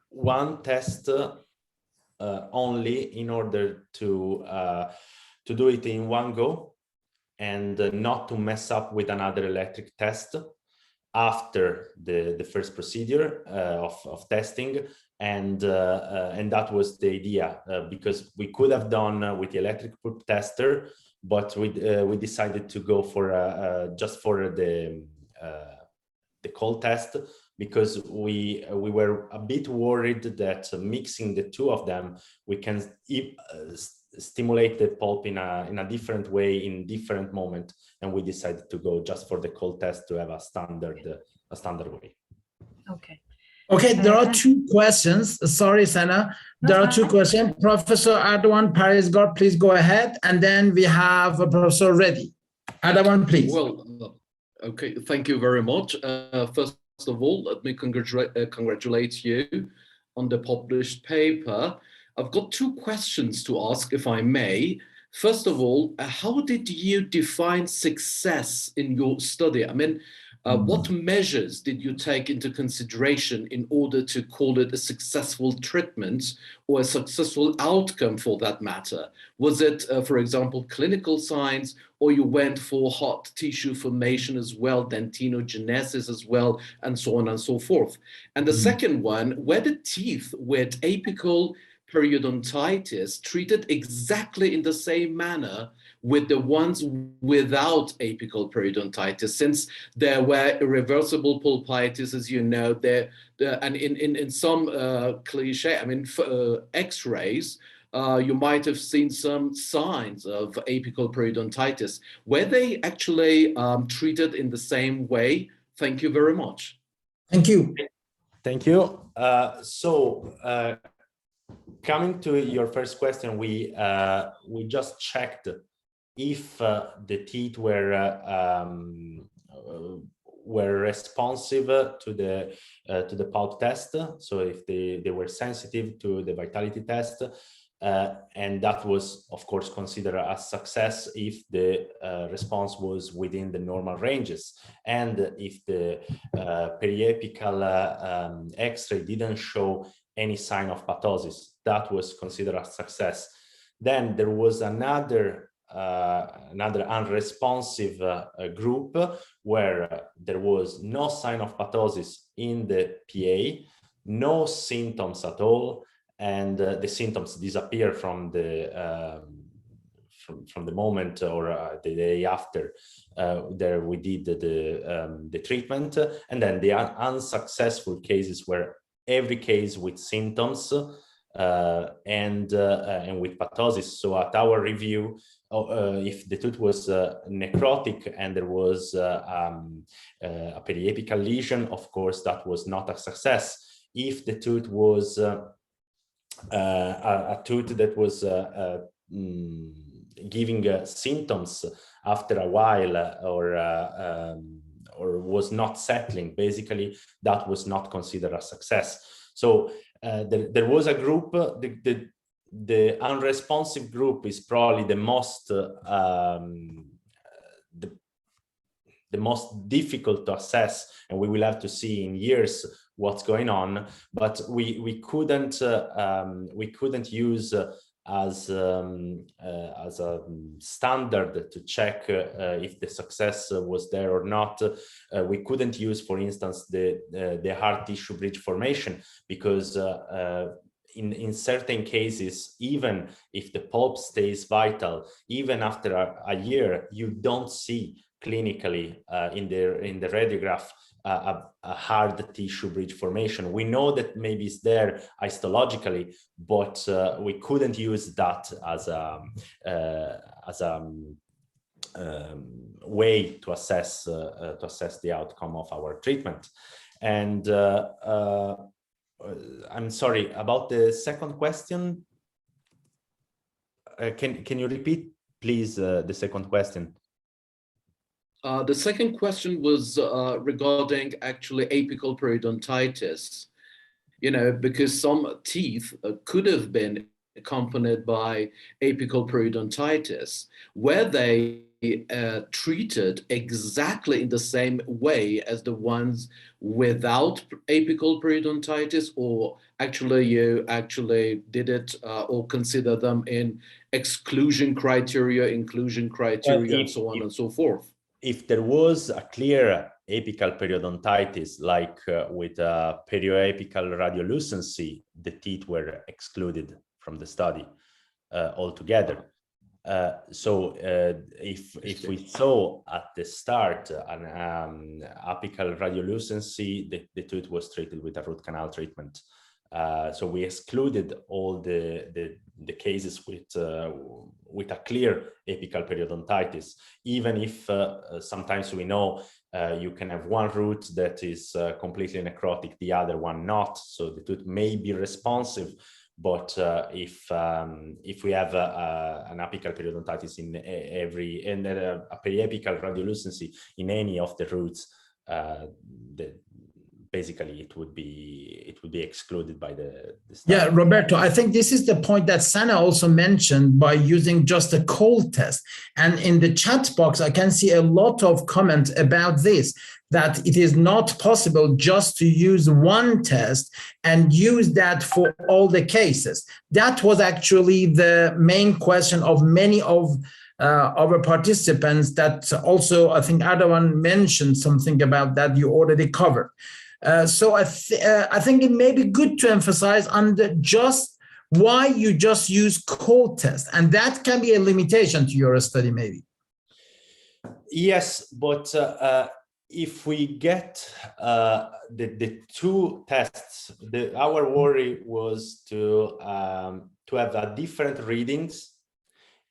one test only, in order to do it in one go, and not to mess up with another electric test after the first procedure of testing. And that was the idea, because we could have done with the electric pulp tester, but we decided to go for just for the cold test, because we were a bit worried that mixing the two of them, we can stimulate the pulp in a different way in different moment, and we decided to go just for the cold test to have a standard way. Okay, there are two questions. Sorry, Sana. There are two questions. Professor Erdogan Parizgar, please go ahead. And then we have Professor Reddy. Erdogan, please. Well, okay, thank you very much. First of all, let me congratulate you on the published paper. I've got two questions to ask, if I may. First of all, how did you define success in your study? I mean, what measures did you take into consideration in order to call it a successful treatment or a successful outcome for that matter? Was it, for example, clinical signs, or you went for hard tissue formation as well, dentinogenesis as well, and so on and so forth? And the second one, were the teeth with apical periodontitis treated exactly in the same manner with the ones without apical periodontitis, since there were irreversible pulpitis, as you know, and in some cliche, I mean, X-rays, you might have seen some signs of apical periodontitis. Were they actually treated in the same way? Thank you very much. Thank you. Thank you. Coming to your first question, we just checked if the teeth were responsive to the pulp test, so if they were sensitive to the vitality test, and that was, of course, considered a success if the response was within the normal ranges, and if the periapical X-ray didn't show any sign of pathosis, that was considered a success. Then there was another unresponsive group where there was no sign of pathosis in the PA, no symptoms at all, and the symptoms disappear from the from the moment or the day after there we did the treatment, and then the unsuccessful cases were every case with symptoms and with pathosis. So at our review, if the tooth was necrotic and there was a periapical lesion, of course, that was not a success. If the tooth was a tooth that was giving symptoms after a while or was not settling, basically, that was not considered a success. So there was a group, the unresponsive group is probably the most difficult to assess, and we will have to see in years what's going on. But we couldn't use as a standard to check if the success was there or not. We couldn't use, for instance, the hard tissue bridge formation, because in certain cases, even if the pulp stays vital, even after a year, you don't see clinically in the radiograph a hard tissue bridge formation. We know that maybe it's there histologically, but we couldn't use that as a way to assess the outcome of our treatment. And I'm sorry about the second question. Can you repeat, please, the second question? The second question was regarding actually apical periodontitis, because some teeth could have been accompanied by apical periodontitis. Were they treated exactly in the same way as the ones without apical periodontitis, or actually you did it or consider them in exclusion criteria, inclusion criteria, and so on and so forth? If there was a clear apical periodontitis, like with perioapical radiolucency, the teeth were excluded from the study altogether. So if we saw at the start an apical radiolucency, the tooth was treated with a root canal treatment. So we excluded all the cases with a clear apical periodontitis, even if sometimes we know you can have one root that is completely necrotic, the other one not. So the tooth may be responsive, but if we have an apical periodontitis in and a periapical radiolucency in any of the roots, basically it would be excluded by the study. Yeah, Roberto, I think this is the point that Sana also mentioned by using just a cold test. And in the chat box, I can see a lot of comment about this, that it is not possible just to use one test and use that for all the cases. That was actually the main question of many of our participants, that also I think Erdogan mentioned something about that you already covered. So I think it may be good to emphasize on just why you just use cold test, and that can be a limitation to your study, maybe. Yes, but if we get the two tests, our worry was to have different readings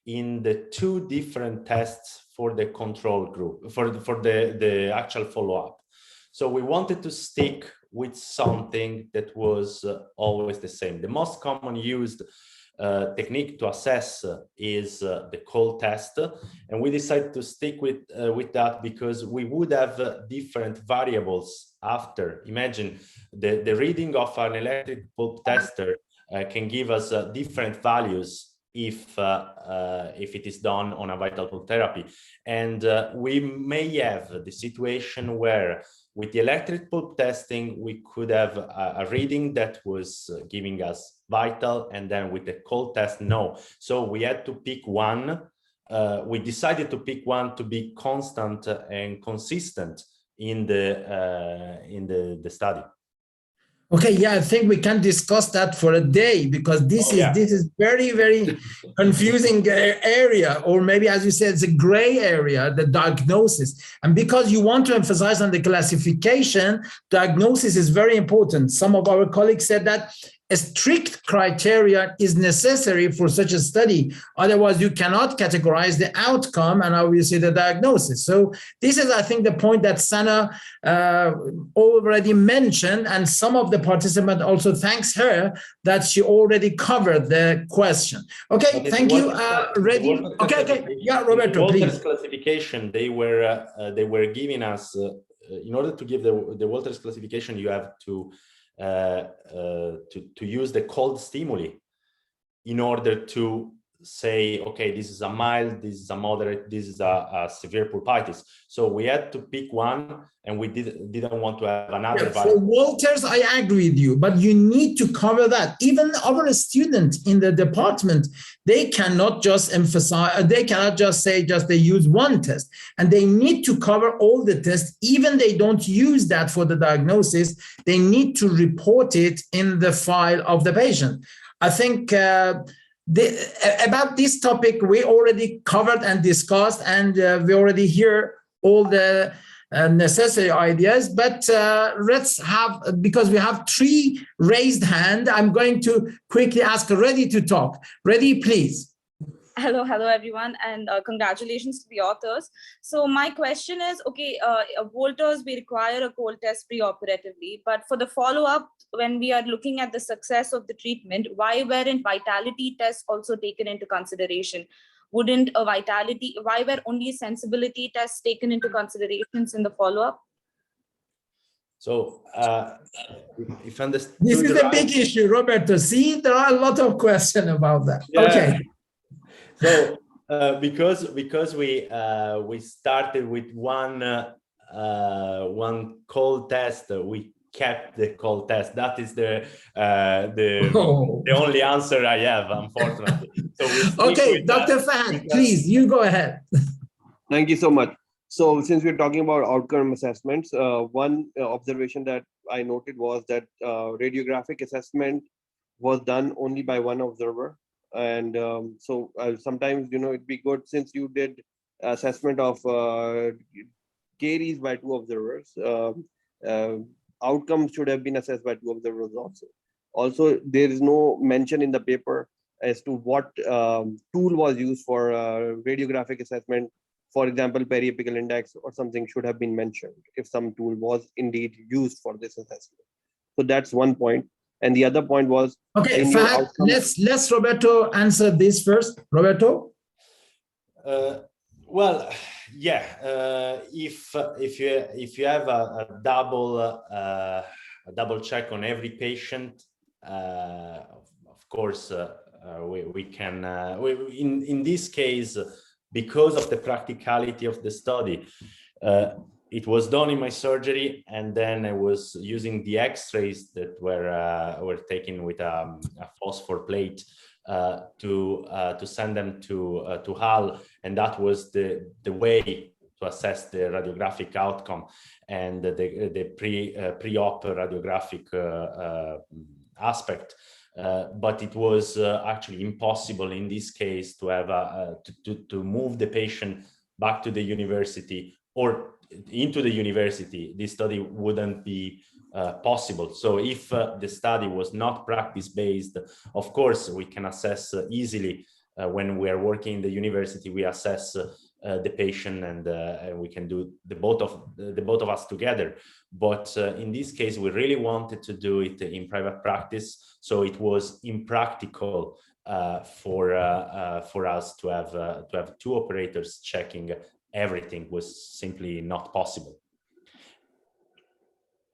in the two different tests for the control group, for the actual follow-up. So we wanted to stick with something that was always the same. The most common used technique to assess is the cold test, and we decided to stick with that because we would have different variables after. Imagine the reading of an electric pulp tester can give us different values if it is done on a vital pulp therapy, and we may have the situation where with the electric pulp testing, we could have a reading that was giving us vital, and then with the cold test, no. So we had to pick one. We decided to pick one to be constant and consistent in the study. Okay, yeah, I think we can discuss that for a day, because this is very, very confusing area, or maybe, as you said, it's a gray area, the diagnosis. And because you want to emphasize on the classification, diagnosis is very important. Some of our colleagues said that a strict criteria is necessary for such a study. Otherwise, you cannot categorize the outcome and obviously the diagnosis. So this is, I think, the point that Sana already mentioned, and some of the participants also thanks her that she already covered the question. Okay, thank you. Ready? Okay, yeah, Roberto, please. Walters classification, they were giving us, in order to give the Walters classification, you have to use the cold stimuli in order to say, okay, this is a mild, this is a moderate, this is a severe pulpitis. So we had to pick one, and we didn't want to have another. For Walters, I agree with you, but you need to cover that. Even our students in the department, they cannot just emphasize, they cannot just say they use one test, and they need to cover all the tests. Even they don't use that for the diagnosis, they need to report it in the file of the patient. I think about this topic, we already covered and discussed, and we already hear all the necessary ideas, but let's have, because we have 3 raised hands, I'm going to quickly ask Reddy to talk. Reddy, please. Hello everyone, and congratulations to the authors. So my question is, okay, Walters, we require a cold test preoperatively, but for the follow-up, when we are looking at the success of the treatment, why weren't vitality tests also taken into consideration? Wouldn't a vitality, why were only sensibility tests taken into considerations in the follow-up? So if I understood, this is a big issue, Roberto. See, there are a lot of questions about that. Yeah. Okay. So because we started with one cold test, we kept the cold test. That is the only answer I have, unfortunately. So okay, Dr. Fahd, please, you go ahead. Thank you so much. So since we're talking about outcome assessments, one observation that I noted was that radiographic assessment was done only by one observer. And so sometimes, it'd be good, since you did assessment of caries by 2 observers, outcomes should have been assessed by 2 observers also. Also, there is no mention in the paper as to what tool was used for radiographic assessment. For example, periapical index or something should have been mentioned if some tool was indeed used for this assessment. So that's one point. And the other point was, okay, Fahd, let's Roberto answer this first. Roberto. Well, yeah. If you have a double check on every patient, of course we can. In this case, because of the practicality of the study, it was done in my surgery, and then I was using the X-rays that were taken with a phosphor plate to send them to Hull, and that was the way to assess the radiographic outcome and the pre-op radiographic aspect. But it was actually impossible in this case to have to move the patient back to the university or into the university. This study wouldn't be possible. So if the study was not practice-based, of course we can assess easily when we are working in the university. We assess the patient, and we can do the both of us together. But in this case, we really wanted to do it in private practice, so it was impractical for us to have 2 operators checking everything. Was simply not possible.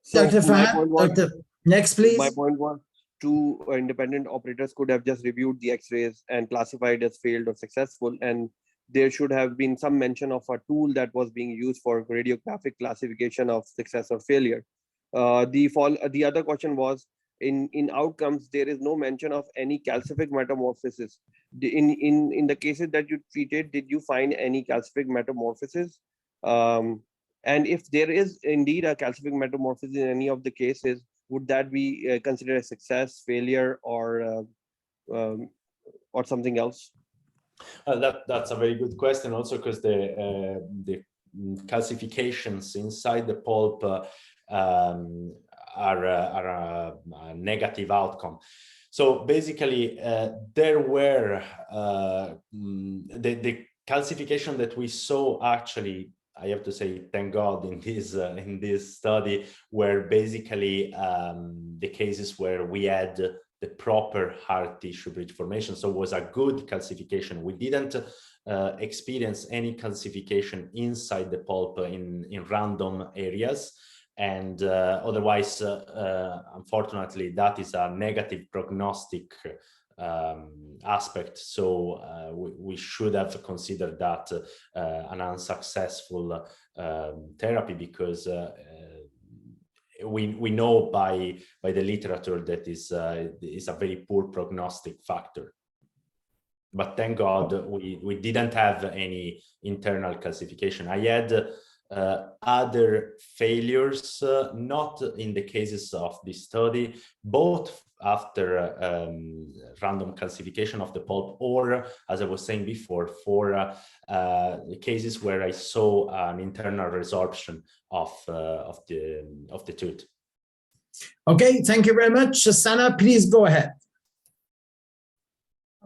So Dr. Fahd, next, please. My point was, 2 independent operators could have just reviewed the X-rays and classified as failed or successful, and there should have been some mention of a tool that was being used for radiographic classification of success or failure. The other question was, in outcomes, there is no mention of any calcific metamorphosis. In the cases that you treated, did you find any calcific metamorphosis? And if there is indeed a calcific metamorphosis in any of the cases, would that be considered a success, failure, or something else? That's a very good question, also because the calcifications inside the pulp are a negative outcome. So basically, there were the calcification that we saw, actually, I have to say, thank God, in this study, were basically the cases where we had the proper hard tissue bridge formation. So it was a good calcification. We didn't experience any calcification inside the pulp in random areas. And otherwise, unfortunately, that is a negative prognostic aspect. So we should have considered that an unsuccessful therapy, because we know by the literature that is a very poor prognostic factor. But thank God we didn't have any internal calcification. I had other failures, not in the cases of this study, both after random calcification of the pulp, or, as I was saying before, for the cases where I saw an internal resorption of the tooth. Okay, thank you very much. Sana, please go ahead.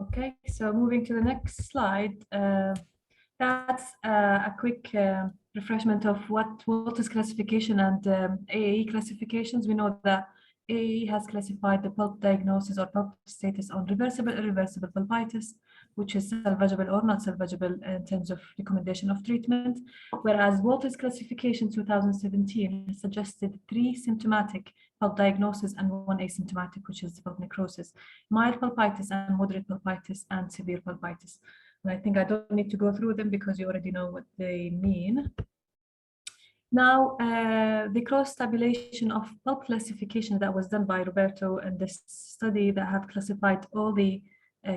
Okay, so moving to the next slide, that's a quick refreshment of what is classification and AAE classifications. We know that AAE has classified the pulp diagnosis or pulp status on reversible, irreversible pulpitis, which is salvageable or not salvageable in terms of recommendation of treatment, whereas Walter's classification 2017 suggested 3 symptomatic pulp diagnosis and 1 asymptomatic, which is pulp necrosis, mild pulpitis and moderate pulpitis and severe pulpitis. And I think I don't need to go through them because you already know what they mean. Now, the cross-tabulation of pulp classification that was done by Roberto in this study that have classified all the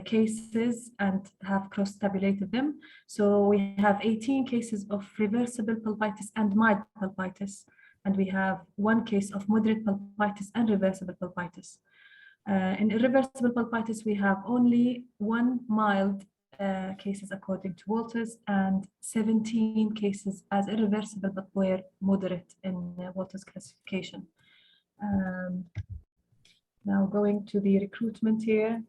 cases and have cross-tabulated them. So we have 18 cases of reversible pulpitis and mild pulpitis, and we have 1 case of moderate pulpitis and reversible pulpitis. In irreversible pulpitis, we have only 1 mild cases according to Walters, and 17 cases as irreversible but were moderate in Walters classification. Now going to the recruitment here.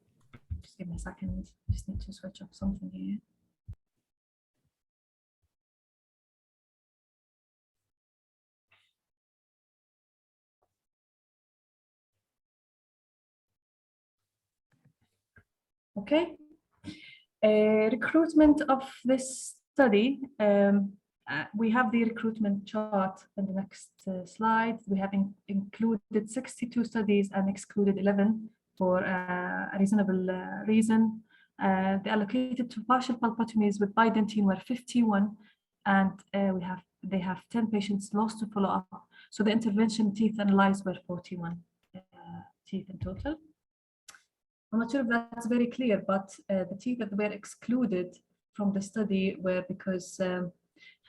Just give me a second, just need to switch up something here. Okay. Recruitment of this study, we have the recruitment chart in the next slide. We have included 62 studies and excluded 11 for a reasonable reason. The allocated to partial pulpotomies with bidentine were 51, and they have 10 patients lost to follow up. So the intervention teeth analyzed were 41 teeth in total. I'm not sure if that's very clear, but the teeth that were excluded from the study were because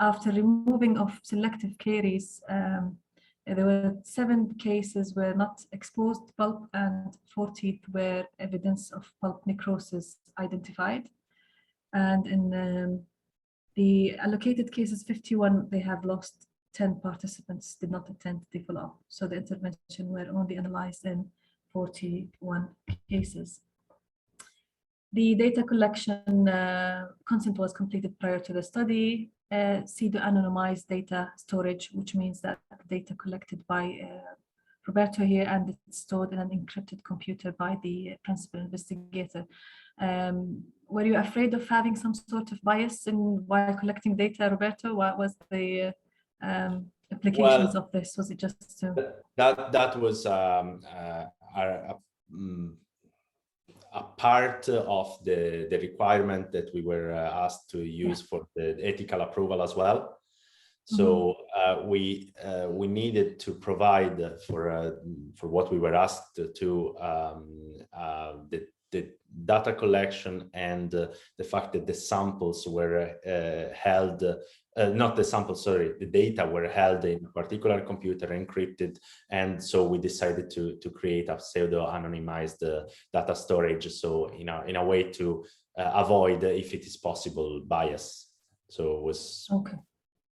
after removing of selective caries, there were 7 cases were not exposed pulp and 4 teeth were evidence of pulp necrosis identified. And in the allocated cases 51, they have lost 10 participants, did not attend the follow-up. So the intervention were only analyzed in 41 cases. The data collection consent was completed prior to the study. Pseudo-anonymized data storage, which means that the data collected by Roberto here and it's stored in an encrypted computer by the principal investigator. Were you afraid of having some sort of bias while collecting data, Roberto? What was the implications of this? Was it just that was a part of the requirement that we were asked to use for the ethical approval as well. So we needed to provide for what we were asked to the data collection and the fact that the samples were held, not the samples, sorry, the data were held in a particular computer, encrypted, and so we decided to create a pseudo-anonymized data storage, so in a way to avoid, if it is possible, bias. So it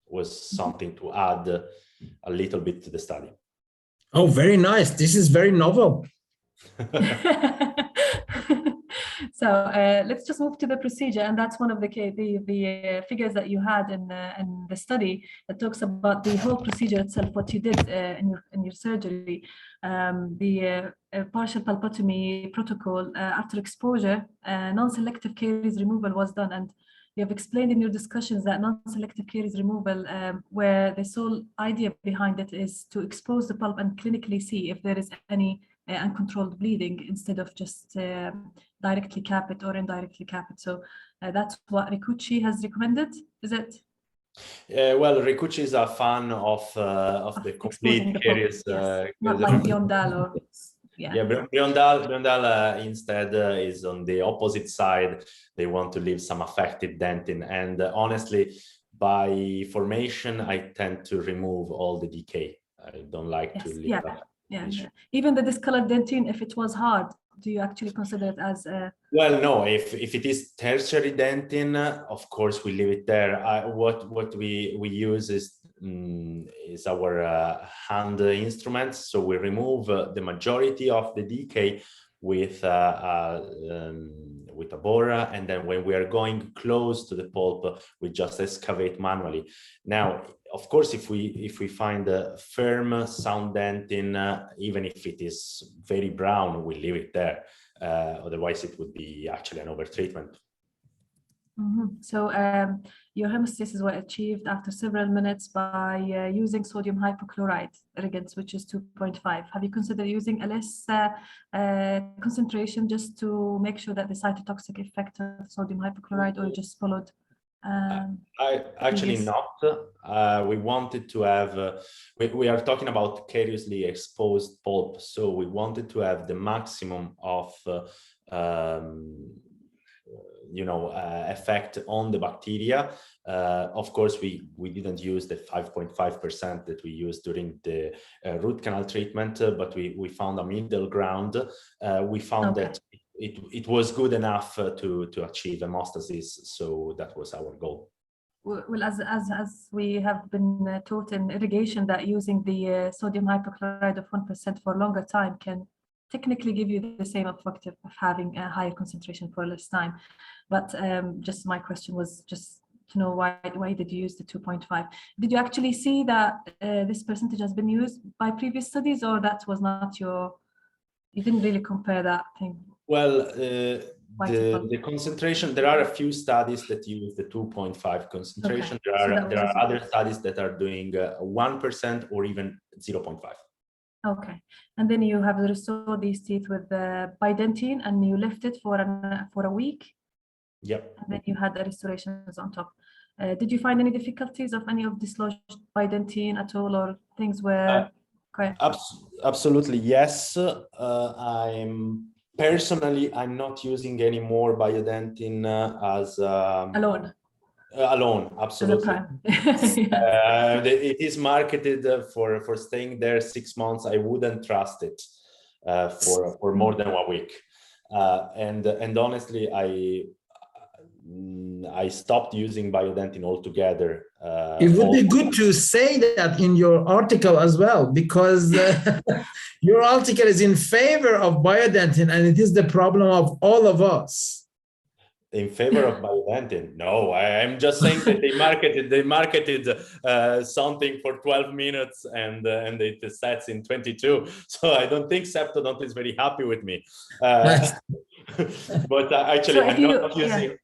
was something to add a little bit to the study. Oh, very nice. This is very novel. So let's just move to the procedure, and that's one of the figures that you had in the study that talks about the whole procedure itself, what you did in your surgery, the partial pulpotomy protocol. After exposure, non-selective caries removal was done, and you have explained in your discussions that non-selective caries removal, where the sole idea behind it is to expose the pulp and clinically see if there is any uncontrolled bleeding instead of just directly cap it or indirectly cap it. So that's what Rikuchi has recommended, is it? Well, Rikuchi is a fan of the complete caries. Yes. Not like Biondal or... Yeah, Biondal instead is on the opposite side. They want to leave some affected dentin, and honestly, by formation, I tend to remove all the decay. I don't like to leave that. Yeah. Even the discolored dentin, if it was hard, do you actually consider it as a... Well, no, if it is tertiary dentin, of course we leave it there. What we use is our hand instruments. So we remove the majority of the decay with a borer, and then when we are going close to the pulp, we just excavate manually. Now, of course, if we find a firm sound dentin, even if it is very brown, we leave it there. Otherwise, it would be actually an overtreatment. So your hemostasis was achieved after several minutes by using sodium hypochlorite irrigants, which is 2.5. Have you considered using a less concentration just to make sure that the cytotoxic effect of sodium hypochlorite, or just followed? I actually not. We wanted to have, we are talking about cariously exposed pulp, so we wanted to have the maximum of effect on the bacteria. Of course, we didn't use the 5.5% that we used during the root canal treatment, but we found a middle ground. We found that it was good enough to achieve hemostasis, so that was our goal. Well, as we have been taught in irrigation, that using the sodium hypochlorite of 1% for a longer time can technically give you the same effect of having a higher concentration for less time. But just my question was just to know why did you use the 2.5? Did you actually see that this percentage has been used by previous studies, or that was not you didn't really compare that thing? Well, the concentration, there are a few studies that use the 2.5 concentration. Okay. There are other studies that are doing 1% or even 0.5. Okay, and then you have restored these teeth with the bidentine, and you left it for a week. Yep. And then you had the restorations on top. Did you find any difficulties of any of dislodged bidentine at all, or things where? Absolutely, yes. I'm not using any more biodentin as alone. Alone, absolutely. It is marketed for staying there 6 months. I wouldn't trust it for more than 1 week. And honestly, I stopped using biodentin altogether. It would be good to say that in your article as well, because your article is in favor of biodentin, and it is the problem of all of us. In favor of biodentin? No, I'm just saying that they marketed something for 12 minutes and it sets in 22. So I don't think Septodont is very happy with me. But actually, I'm not using.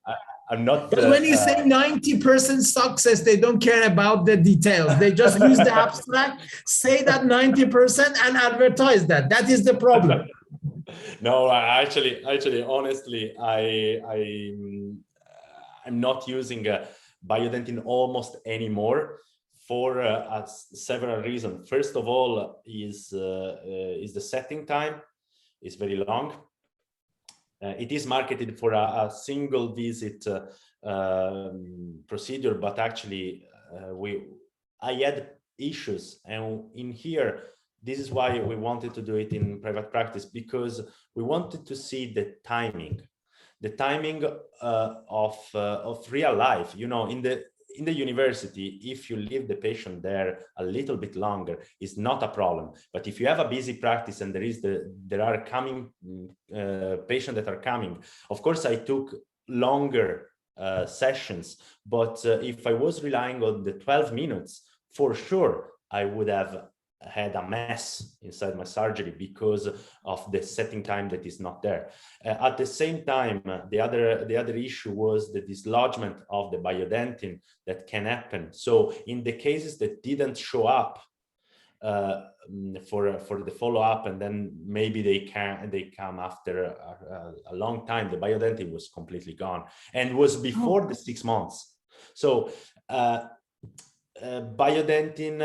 I'm not. But when you say 90% success, they don't care about the details. They just use the abstract, say that 90%, and advertise that. That is the problem. No, actually, honestly, I'm not using biodentin almost anymore for several reasons. First of all, is the setting time is very long. It is marketed for a single visit procedure, but actually I had issues, and in here, this is why we wanted to do it in private practice, because we wanted to see the timing of real life. You know, in the university, if you leave the patient there a little bit longer, it's not a problem. But if you have a busy practice and there are coming patients that are coming, of course, I took longer sessions. But if I was relying on the 12 minutes, for sure, I would have had a mess inside my surgery because of the setting time that is not there. At the same time, the other issue was the dislodgement of the biodentin that can happen. So in the cases that didn't show up for the follow-up, and then maybe they come after a long time, the biodentin was completely gone, and was before the 6 months. So biodentin,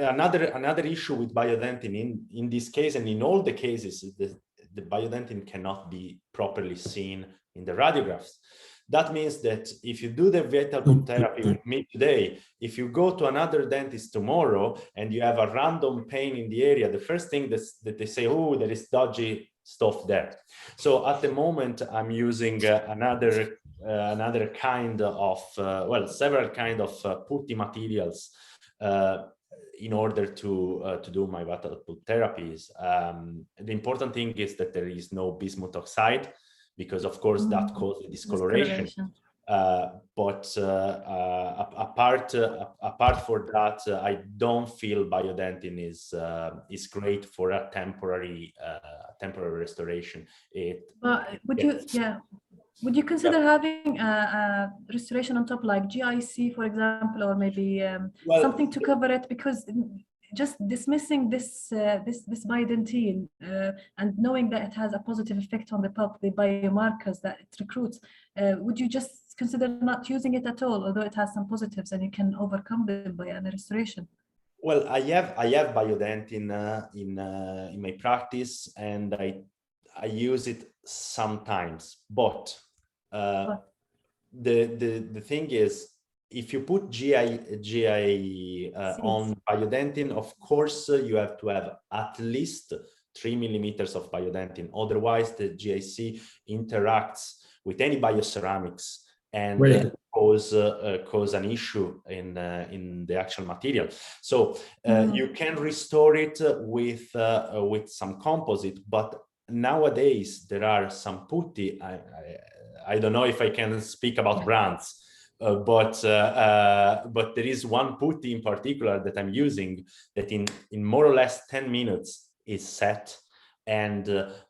another issue with biodentin in this case, and in all the cases, the biodentin cannot be properly seen in the radiographs. That means that if you do the vital pulp therapy with me today, if you go to another dentist tomorrow and you have a random pain in the area, the first thing that they say, oh, there is dodgy stuff there. So at the moment, I'm using another kind of, several kind of putty materials in order to do my vital pulp therapies. The important thing is that there is no bismuth oxide, because of course that causes discoloration. But apart for that, I don't feel biodentin is great for a temporary restoration. But would you consider having a restoration on top, like GIC, for example, or maybe something to cover it? Because just dismissing this biodentin and knowing that it has a positive effect on the pulp, the biomarkers that it recruits, would you just consider not using it at all, although it has some positives and you can overcome them by a restoration? Well, I have biodentin in my practice, and I use it sometimes, but the thing is, if you put GI on biodentin, of course you have to have at least 3 millimeters of biodentin. Otherwise, the GIC interacts with any bioceramics and cause an issue in the actual material. So you can restore it with some composite, but nowadays there are some putty. I don't know if I can speak about brands. But there is one putty in particular that I'm using that in more or less 10 minutes is set, and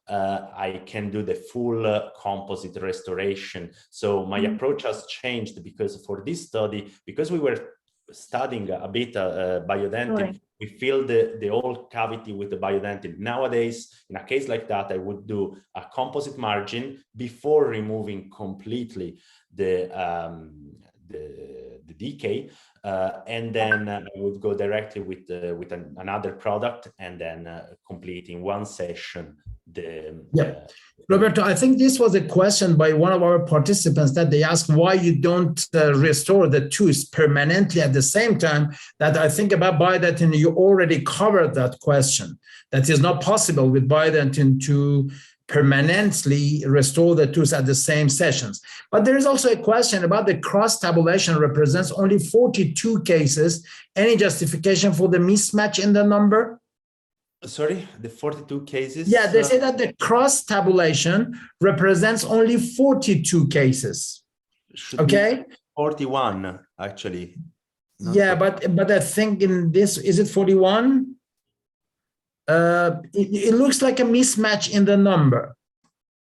I can do the full composite restoration. So my approach has changed, because for this study, because we were studying a bit biodentin, we filled the whole cavity with the biodentin. Nowadays, in a case like that, I would do a composite margin before removing completely the decay, and then I would go directly with another product, and then complete in one session Roberto, I think this was a question by one of our participants, that they asked why you don't restore the tooth permanently at the same time. That I think about biodentin, you already covered that question. That is not possible with biodentin to permanently restore the tooth at the same sessions. But there is also a question about the cross tabulation represents only 42 cases. Any justification for the mismatch in the number? Sorry, the 42 cases? Yeah, they say that the cross tabulation represents only 42 cases. Should be 41, actually. Yeah, but I think in this, is it 41? It looks like a mismatch in the number.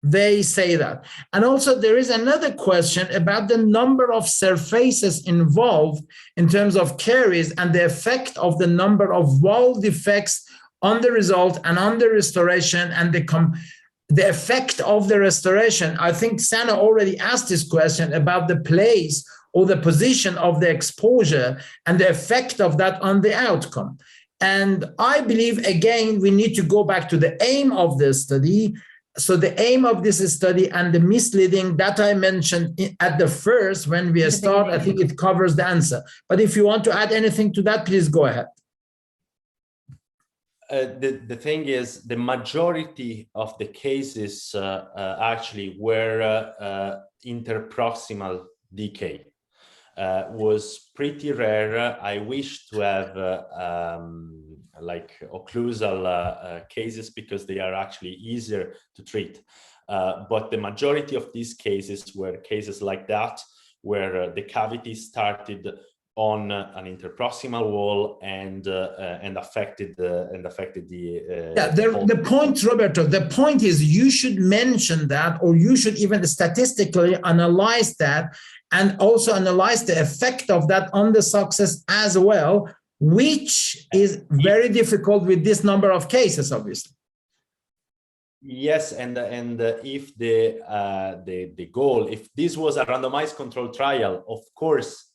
They say that. And also there is another question about the number of surfaces involved in terms of caries and the effect of the number of wall defects on the result and on the restoration, and the effect of the restoration. I think Sana already asked this question about the place or the position of the exposure and the effect of that on the outcome. And I believe, again, we need to go back to the aim of the study, so the aim of this study and the misleading that I mentioned at the first, when we start, I think it covers the answer. But if you want to add anything to that, please go ahead. The thing is, the majority of the cases actually were interproximal decay. Was pretty rare. I wish to have like occlusal cases because they are actually easier to treat. But the majority of these cases were cases like that, where the cavity started on an interproximal wall and affected the the point, Roberto, the point is you should mention that, or you should even statistically analyze that, and also analyze the effect of that on the success as well, which is very difficult with this number of cases, obviously. Yes, and if the goal, if this was a randomized control trial, of course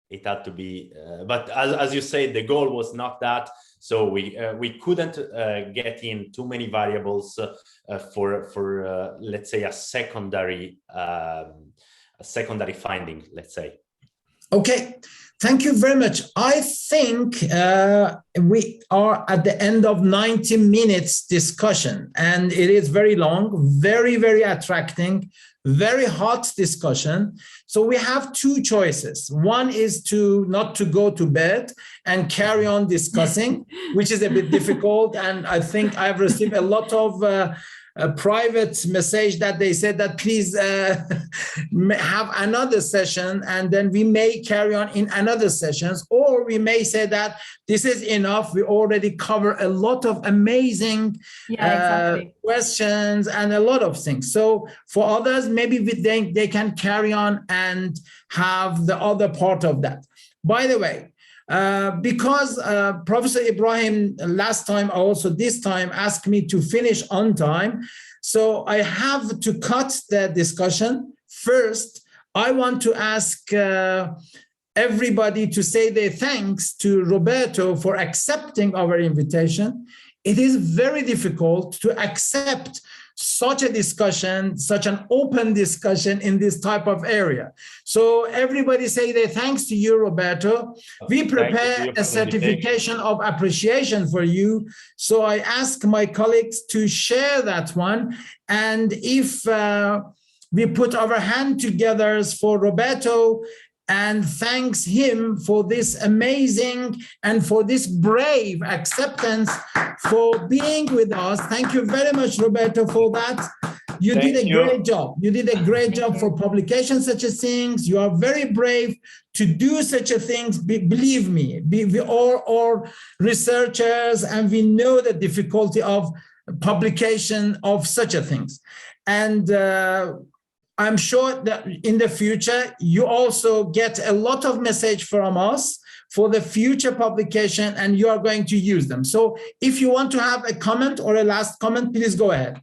it had to be, but as you say, the goal was not that, so we couldn't get in too many variables for let's say a secondary finding, let's say. Okay, thank you very much. I think we are at the end of 90 minutes discussion, and it is very long, very, very attracting, very hot discussion. So we have two choices. One is not to go to bed and carry on discussing, which is a bit difficult. And I think I've received a lot of a private message that they said that please have another session, and then we may carry on in another sessions, or we may say that this is enough. We already cover a lot of amazing questions and a lot of things. So for others, maybe they can carry on and have the other part of that. By the way, because Professor Ibrahim last time, also this time, asked me to finish on time, so I have to cut the discussion. First, I want to ask everybody to say their thanks to Roberto for accepting our invitation. It is very difficult to accept such a discussion, such an open discussion in this type of area. So everybody say their thanks to you, Roberto. We prepare a certification of appreciation for you. So I ask my colleagues to share that one. And if we put our hand together for Roberto and thanks him for this amazing and for this brave acceptance for being with us. Thank you very much, Roberto, for that. You did a great job. You did a great job for publication such as things. You are very brave to do such a things. Believe me, we all researchers, and we know the difficulty of publication of such a things. And I'm sure that in the future, you also get a lot of message from us for the future publication, and you are going to use them. So if you want to have a comment or a last comment, please go ahead.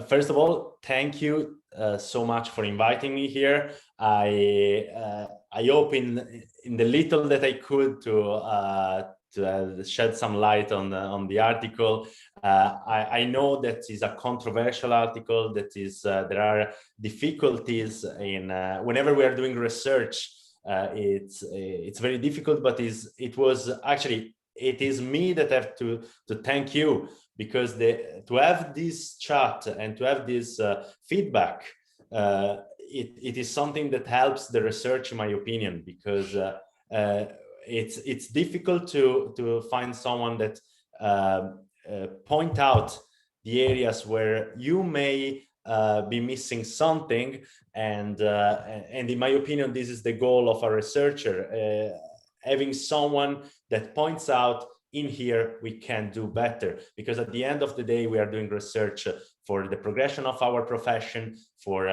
First of all, thank you so much for inviting me here. I hope in the little that I could to shed some light on the article. I know that is a controversial article. That is there are difficulties in whenever we are doing research. It's very difficult, but it is me that have to thank you, because to have this chat and to have this feedback, it is something that helps the research, in my opinion, because it's difficult to find someone that point out the areas where you may be missing something, and in my opinion, this is the goal of a researcher, having someone that points out, in here we can do better, because at the end of the day we are doing research for the progression of our profession, for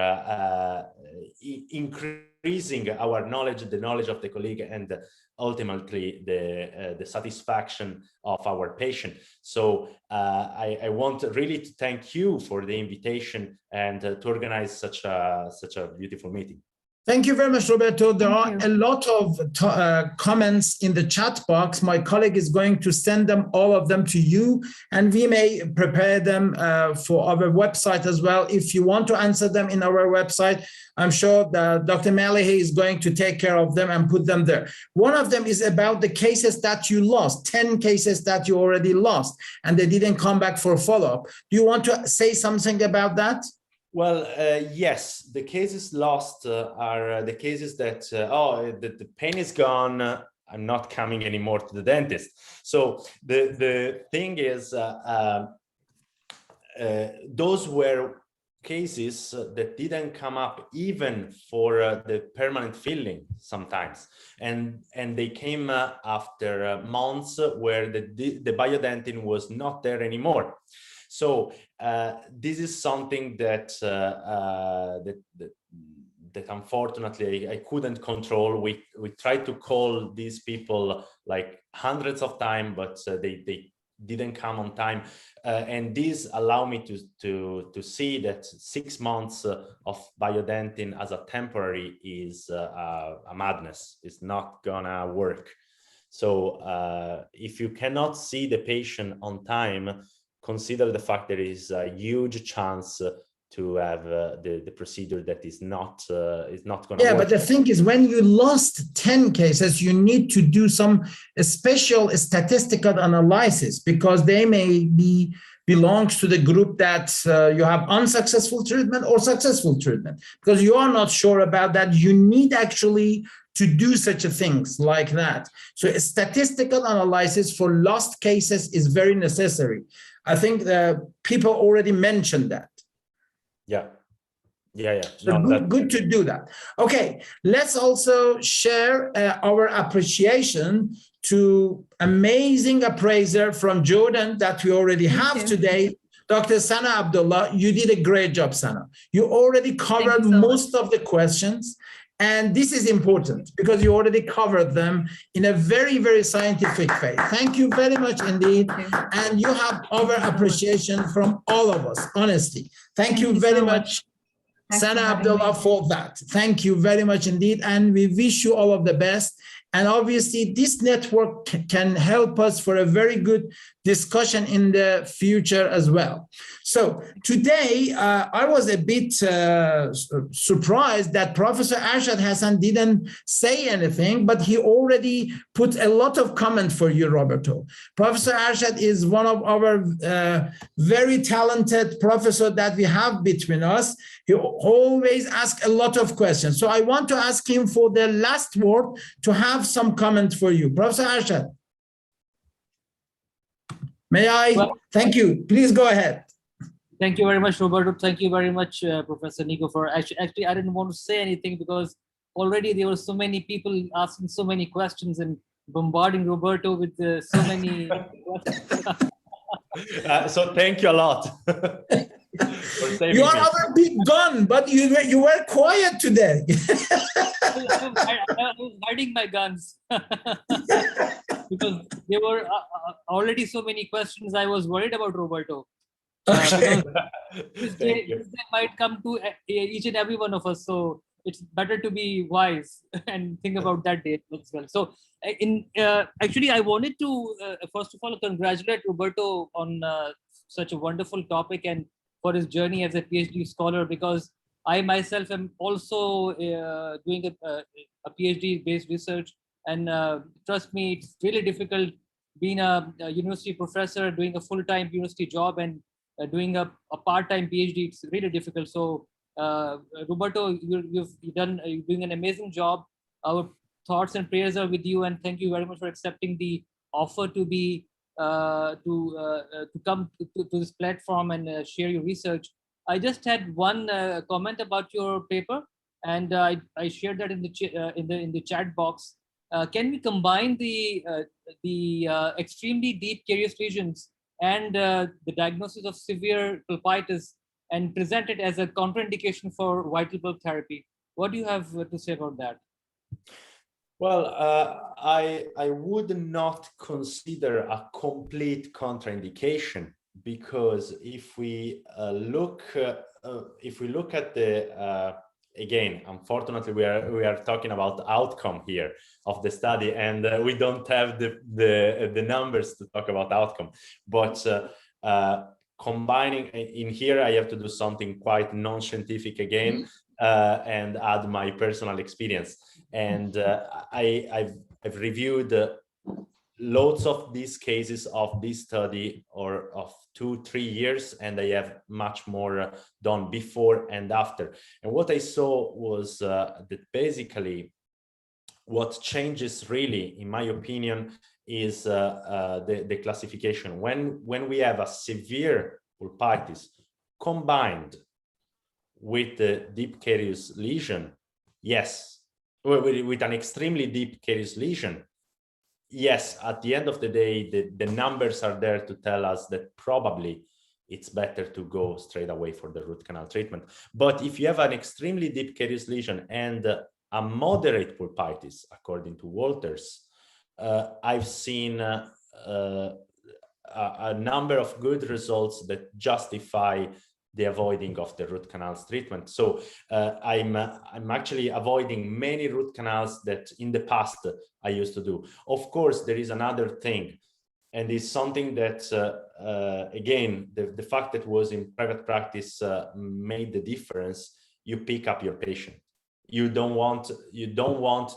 increasing our knowledge, the knowledge of the colleague, and ultimately the satisfaction of our patient. So I want really to thank you for the invitation and to organize such a beautiful meeting. Thank you very much, Roberto. There are a lot of comments in the chat box. My colleague is going to send them, all of them, to you, and we may prepare them for our website as well. If you want to answer them in our website, I'm sure that Dr. Malihi is going to take care of them and put them there. One of them is about the cases that you lost, 10 cases that you already lost, and they didn't come back for follow-up. Do you want to say something about that? Well, yes, the cases lost are the cases that, the pain is gone, I'm not coming anymore to the dentist. So the thing is, those were cases that didn't come up even for the permanent filling sometimes. And they came after months where the biodentin was not there anymore. So this is something that that unfortunately I couldn't control. We tried to call these people like hundreds of times, but they didn't come on time, and this allowed me to see that 6 months of biodentin as a temporary is a madness. It's not gonna work. So if you cannot see the patient on time, consider the fact there is a huge chance to have the procedure that is not going to work. But the thing is, when you lost 10 cases, you need to do some special statistical analysis, because they may belongs to the group that you have unsuccessful treatment or successful treatment, because you are not sure about that. You need actually to do such a things like that. So a statistical analysis for lost cases is very necessary. I think people already mentioned that. Yeah. So good to do that. Okay, let's also share our appreciation to amazing appraiser from Jordan that we already have today, Dr. Sana Abdullah. You did a great job, Sana. You already covered most of the questions. And this is important because you already covered them in a very, very scientific way. Thank you very much indeed. And you have our appreciation from all of us, honestly. Thank you very much, Sana Abdullah, for that. Thank you very much indeed. And we wish you all of the best. And obviously, this network can help us for a very good discussion in the future as well. So today, I was a bit surprised that Professor Arshad Hassan didn't say anything, but he already put a lot of comment for you, Roberto. Professor Arshad is one of our very talented professors that we have between us. He always asks a lot of questions. So I want to ask him for the last word to have some comment for you. Professor Arshad. May I? Well, thank you. Please go ahead. Thank you very much, Roberto. Thank you very much, Professor Nico, for actually, I didn't want to say anything because already there were so many people asking so many questions and bombarding Roberto with so many questions. So thank you a lot. You are our big gun, but you were quiet today. I was hiding my guns because there were already so many questions. I was worried about Roberto. This day might come to each and every one of us, so it's better to be wise and think about that day as well. So, actually, I wanted to first of all congratulate Roberto on such a wonderful topic and for his journey as a PhD scholar, because I myself am also doing a PhD-based research, and trust me, it's really difficult being a university professor, doing a full-time university job, and doing a part-time PhD. It's really difficult. So, Roberto, you're doing an amazing job. Our thoughts and prayers are with you, and thank you very much for accepting the offer to be to come to this platform and share your research. I just had one comment about your paper, and I shared that in the chat box. Can we combine the extremely deep carious lesions and the diagnosis of severe pulpitis and present it as a contraindication for vital bulb therapy? What do you have to say about that? Well, I would not consider a complete contraindication, because if we look at the again, unfortunately, we are talking about the outcome here of the study, and we don't have the numbers to talk about outcome. But combining in here, I have to do something quite non-scientific again, and add my personal experience. And I've reviewed loads of these cases of this study, or of 2-3 years, and I have much more done before and after. And what I saw was that basically what changes really, in my opinion, is the classification. When we have a severe pulpitis combined with the deep carious lesion, yes, with an extremely deep carious lesion, yes, at the end of the day, the numbers are there to tell us that probably it's better to go straight away for the root canal treatment. But if you have an extremely deep carious lesion and a moderate pulpitis, according to Walters, I've seen a number of good results that justify the avoiding of the root canals treatment. So I'm actually avoiding many root canals that in the past I used to do. Of course, there is another thing, and it's something that again, the fact that was in private practice made the difference. You pick up your patient. You don't want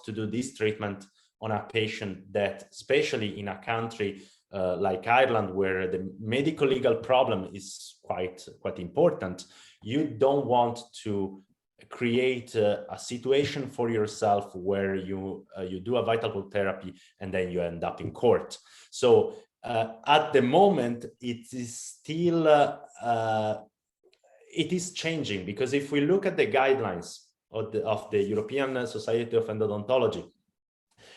to do this treatment on a patient that, especially in a country like Ireland, where the medical legal problem is quite important. You don't want to create a situation for yourself where you do a vital pulp therapy and then you end up in court. So at the moment, it is still it is changing, because if we look at the guidelines of the European Society of Endodontology,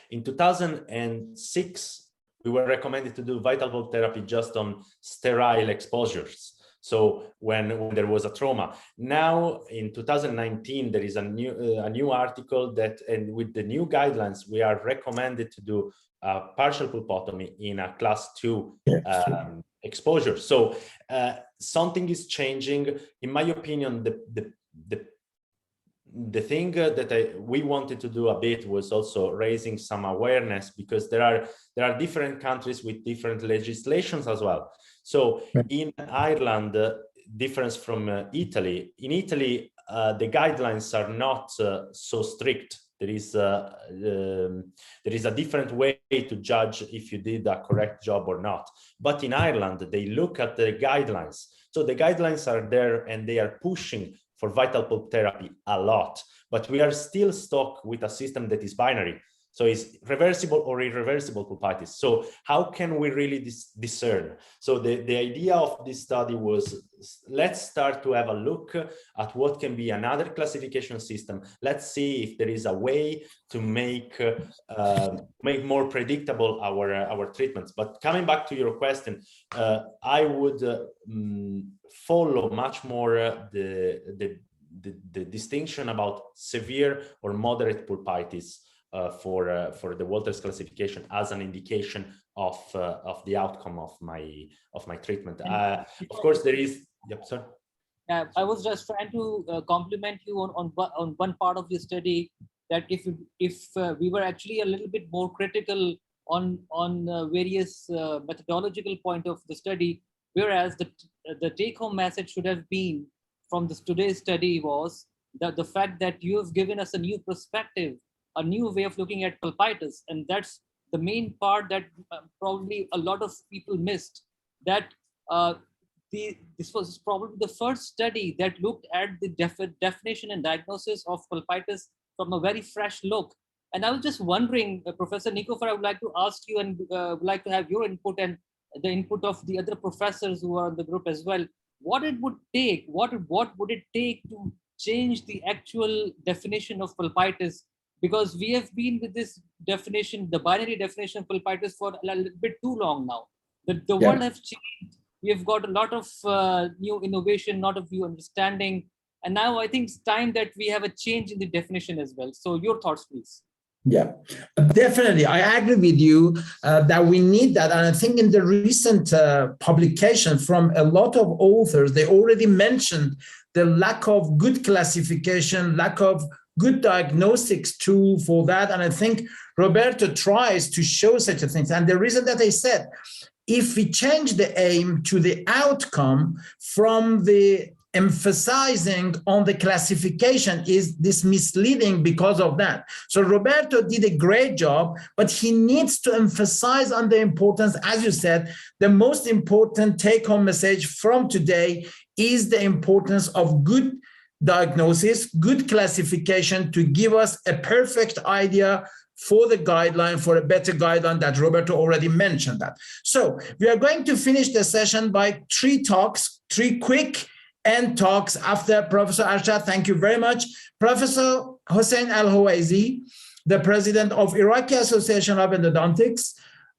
in 2006, we were recommended to do vital pulp therapy just on sterile exposures. So when there was a trauma. Now in 2019, there is a new article that, and with the new guidelines, we are recommended to do a partial pulpotomy in a class 2 exposure. So something is changing. In my opinion, the thing that we wanted to do a bit was also raising some awareness, because there are different countries with different legislations as well. So in Ireland, difference from Italy. In Italy, the guidelines are not so strict. There is a different way to judge if you did a correct job or not. But in Ireland, they look at the guidelines. So the guidelines are there, and they are pushing for vital pulp therapy a lot, but we are still stuck with a system that is binary. So it's reversible or irreversible pulpitis. So how can we really discern? So the idea of this study was, let's start to have a look at what can be another classification system. Let's see if there is a way to make more predictable our treatments. But coming back to your question, I would follow much more the distinction about severe or moderate pulpitis for the Walters classification as an indication of the outcome of my treatment. Of course, there is. Yep, sir. Yeah, I was just trying to compliment you on one part of your study, that if we were actually a little bit more critical on various methodological point of the study, whereas the take-home message should have been from today's study was that the fact that you have given us a new perspective, a new way of looking at pulpitis, and that's the main part that probably a lot of people missed. That this was probably the first study that looked at the definition and diagnosis of pulpitis from a very fresh look. And I was just wondering, Professor Nicofor, I would like to ask you, and would like to have your input and the input of the other professors who are in the group as well. What it would take, what would it take to change the actual definition of pulpitis? Because we have been with this definition, the binary definition of pulpitis, for a little bit too long now. The world has changed. We have got a lot of new innovation, a lot of new understanding. And now I think it's time that we have a change in the definition as well. So your thoughts, please. Yeah, definitely. I agree with you that we need that. And I think in the recent publication from a lot of authors, they already mentioned the lack of good classification, lack of good diagnostics tool for that. And I think Roberto tries to show such a thing. And the reason that I said, if we change the aim to the outcome from the emphasizing on the classification, is this misleading because of that. So Roberto did a great job, but he needs to emphasize on the importance, as you said, the most important take-home message from today is the importance of good diagnosis, good classification to give us a perfect idea for the guideline, for a better guideline that Roberto already mentioned that. So we are going to finish the session by 3 talks, 3 quick end talks after Professor Arshad. Thank you very much. Professor Hossein Al-Hawaizi, the president of Iraqi Association of Endodontics,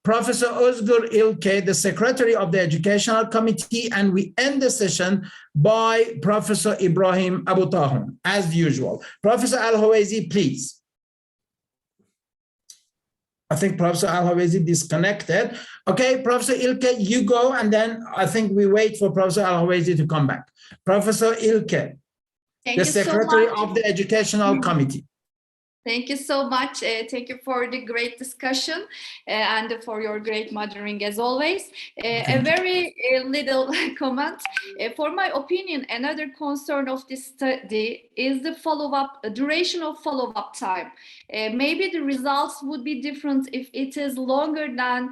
Professor Özgür İlke, the secretary of the Educational Committee, and we end the session by Professor Ibrahim Abu Tahun, as usual. Professor Al-Hawaizi, please. I think Professor Al-Hawaizi disconnected. Okay, Professor Ilke, you go, and then I think we wait for Professor Al-Hawaizi to come back. Professor Ilke, the Secretary of the Educational Committee. Thank you so much. Thank you for the great discussion and for your great moderating as always. A very little comment. For my opinion, another concern of this study is the follow-up, duration of follow-up time. Maybe the results would be different if it is longer than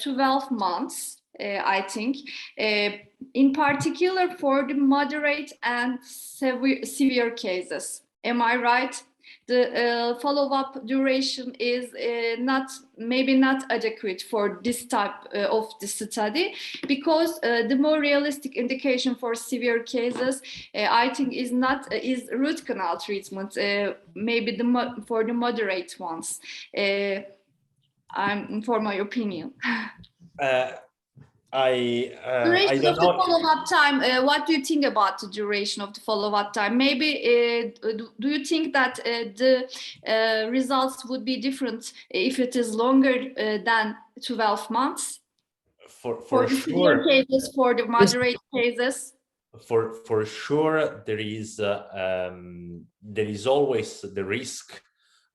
12 months, I think. In particular for the moderate and severe cases. Am I right? The follow-up duration is maybe not adequate for this type of the study, because the more realistic indication for severe cases, I think, is root canal treatment. Maybe for the moderate ones. For my opinion. I don't know. Follow-up time. What do you think about the duration of the follow-up time? Maybe do you think that the results would be different if it is longer than 12 months? For the sure. Cases, for the moderate cases. For sure, there is always the risk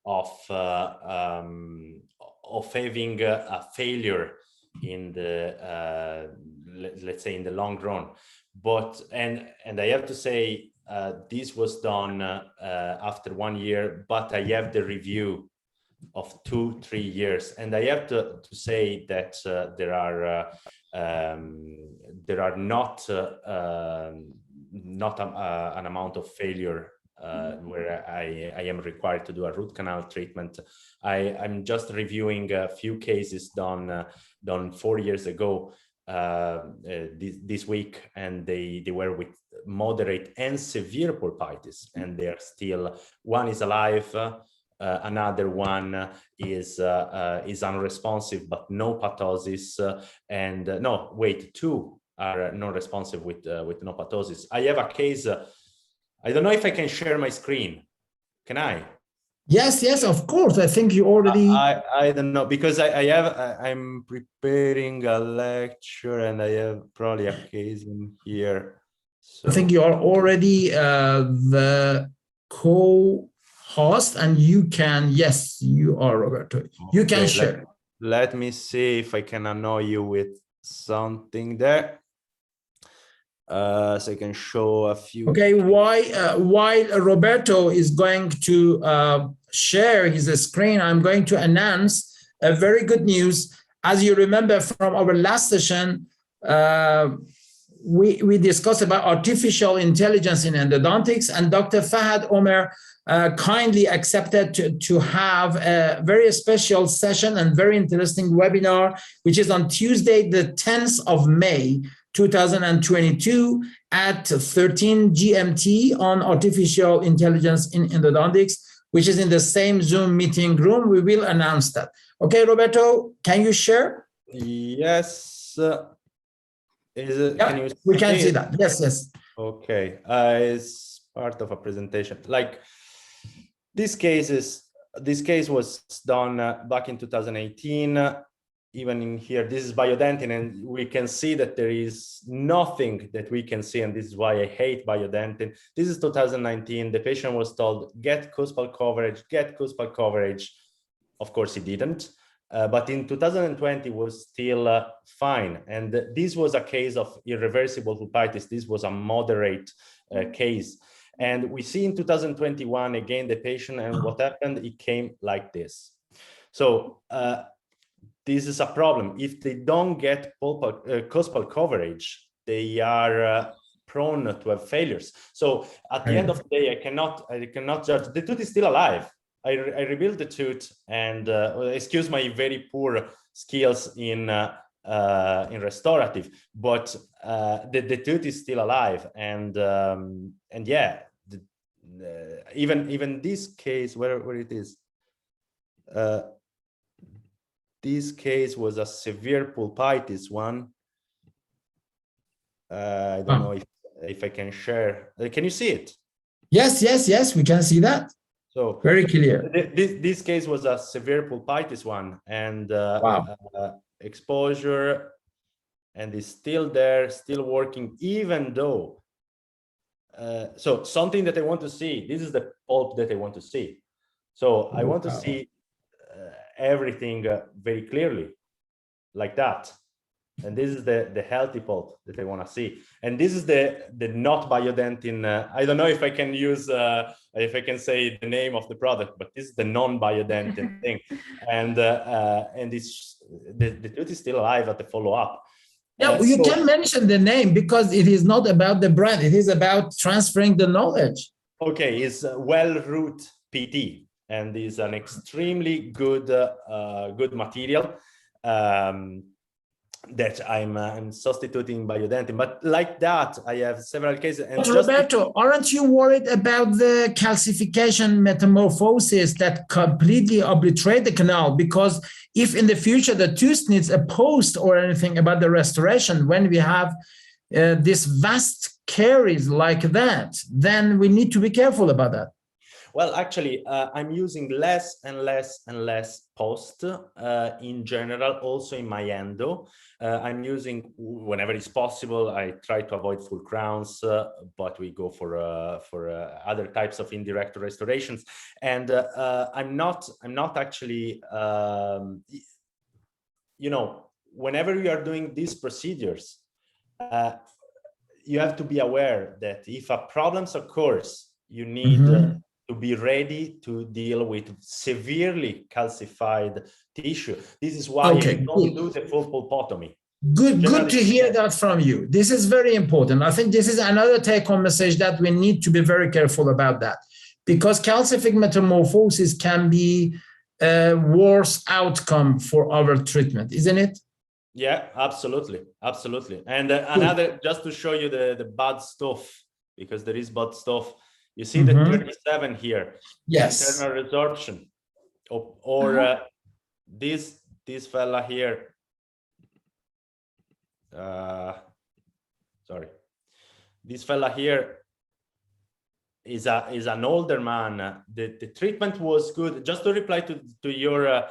of having a failure in the let's say in the long run, but and I have to say this was done after 1 year, but I have the review of 2-3 years, and I have to say that there are not an amount of failure where I am required to do a root canal treatment. I'm just reviewing a few cases done 4 years ago this week, and they were with moderate and severe pulpitis, and they are still, one is alive, another one is unresponsive but no patosis, and no, wait, 2 are non-responsive with no patosis. I have a case. I don't know if I can share my screen. Can I? Yes, of course. I think you already. I don't know, because I'm preparing a lecture and I have probably a case in here. So I think you are already the co-host, and you can. Yes, you are, Roberto. You can share. Let me see if I can annoy you with something there. So I can show a few. Okay, while Roberto is going to share his screen, I'm going to announce a very good news. As you remember from our last session, we discussed about artificial intelligence in endodontics, and Dr. Fahad Omer kindly accepted to have a very special session and very interesting webinar, which is on Tuesday, the 10th of May, 2022 at 13 GMT on artificial intelligence in endodontics, which is in the same Zoom meeting room. We will announce that. Okay, Roberto, can you share? Yes. Yeah, we can see that. Yes. Okay. It's part of a presentation. Like these cases, this case was done back in 2018. Even in here, this is Biodentin, and we can see that there is nothing that we can see, and this is why I hate Biodentin. This is 2019. The patient was told, get cuspal coverage, get cuspal coverage. Of course, he didn't. But in 2020 was still fine. And this was a case of irreversible pulpitis. This was a moderate case. And we see in 2021, again, the patient, and what happened, it came like this. So this is a problem. If they don't get cuspal coverage, they are prone to have failures. So at the end of the day, I cannot judge. The tooth is still alive. I rebuilt the tooth, and excuse my very poor skills in restorative, but the tooth is still alive, and yeah, even this case, where it is, this case was a severe pulpitis one. I don't know if I can share. Can you see it? Yes, we can see that. So very clear. This case was a severe pulpitis one, and exposure, and is still there, still working, even though. So something that I want to see. This is the pulp that I want to see. So I want to see everything very clearly, like that. And this is the healthy pulp that I want to see. And this is the not Biodentin. I don't know if I can use, if I can say the name of the product, but this is the non-Biodentin thing. And it's, the tooth is still alive at the follow-up. Yeah, you can mention the name, because it is not about the brand. It is about transferring the knowledge. Okay, it's Well-Root PT, and is an extremely good good material. That I'm substituting Biodentin, but like that, I have several cases. And Roberto, aren't you worried about the calcification metamorphosis that completely obliterate the canal? Because if in the future the tooth needs a post or anything about the restoration, when we have this vast caries like that, then we need to be careful about that. Well, actually, I'm using less and less and less post in general, also in my endo. I'm using, whenever it's possible, I try to avoid full crowns, but we go for other types of indirect restorations. And I'm not actually, you know, whenever you are doing these procedures, you have to be aware that if a problem occurs, you need to be ready to deal with severely calcified tissue. This is why you don't do the full pulpotomy. Good to hear that from you. This is very important. I think this is another take-home message that we need to be very careful about that, because calcific metamorphosis can be a worse outcome for our treatment, isn't it? Yeah, absolutely. And another, just to show you the bad stuff, because there is bad stuff. You see the 37 here. Yes. Internal resorption, or this fella here. Sorry, this fella here is an older man. The treatment was good. Just to reply to your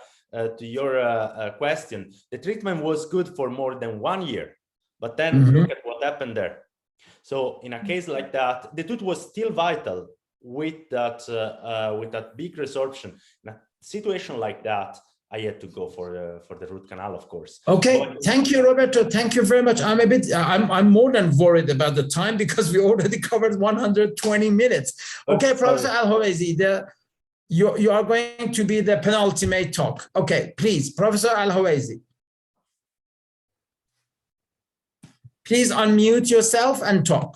question, the treatment was good for more than 1 year, but then look at what happened there. So in a case like that, the tooth was still vital with that big resorption. In a situation like that, I had to go for the root canal, of course. Okay, thank you, Roberto. Thank you very much. I'm more than worried about the time, because we already covered 120 minutes. Okay, Professor Al-Hawaizi, you are going to be the penultimate talk. Okay, please, Professor Al-Hawaizi. Please unmute yourself and talk.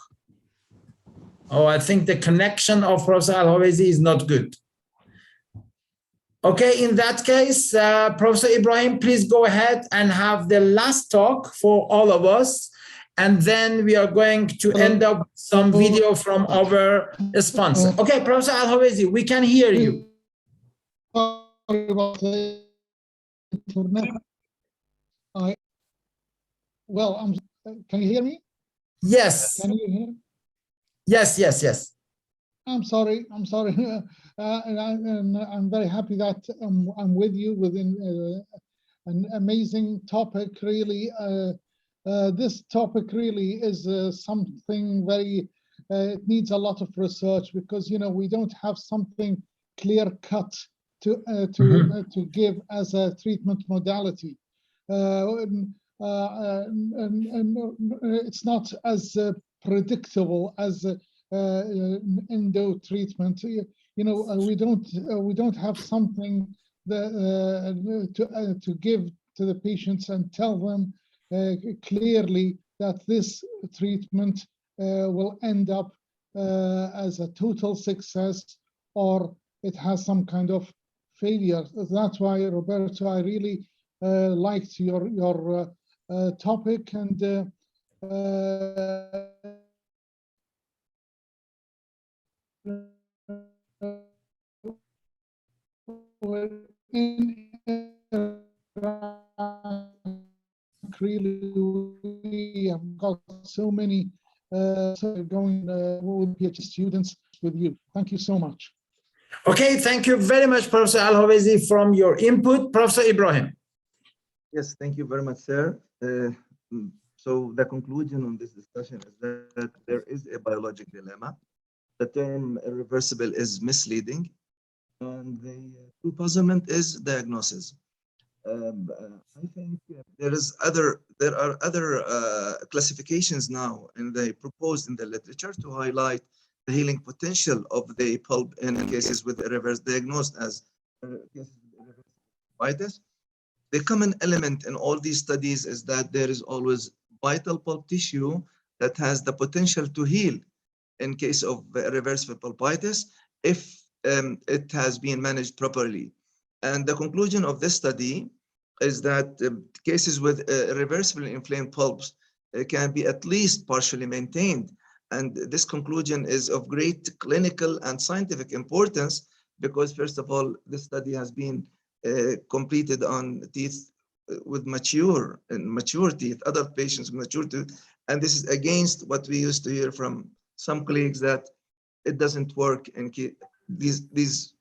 Oh, I think the connection of Professor Al-Hawaizi is not good. Okay, in that case, Professor Ibrahim, please go ahead and have the last talk for all of us. And then we are going to end up with some video from our sponsor. Okay, Professor Al-Hawaizi, we can hear you. Well, can you hear me? Yes. Can you hear? Yes. I'm sorry. And I'm very happy that I'm with you within an amazing topic. Really, this topic really is something very. It needs a lot of research because we don't have something clear cut to give as a treatment modality. And it's not as predictable as endo treatment. We don't have something that, to give to the patients and tell them clearly that this treatment will end up as a total success or it has some kind of failure. That's why, Roberto, I really liked your topic, and really we have got so many going with PhD students with you. Thank you so much. Okay, thank you very much, Professor Al-Hawezi, from your input. Professor Ibrahim. Yes, thank you very much, sir. So the conclusion on this discussion is that there is a biologic dilemma. The term irreversible is misleading, and the true puzzlement is diagnosis. I think there are other classifications now proposed in the literature to highlight the healing potential of the pulp in cases with diagnosed as pulpitis. The common element in all these studies is that there is always vital pulp tissue that has the potential to heal in case of reversible pulpitis if it has been managed properly. And the conclusion of this study is that cases with reversible inflamed pulps can be at least partially maintained. And this conclusion is of great clinical and scientific importance because, first of all, this study has been completed on teeth with mature teeth, adult patients with mature teeth. And this is against what we used to hear from some colleagues that it doesn't work in these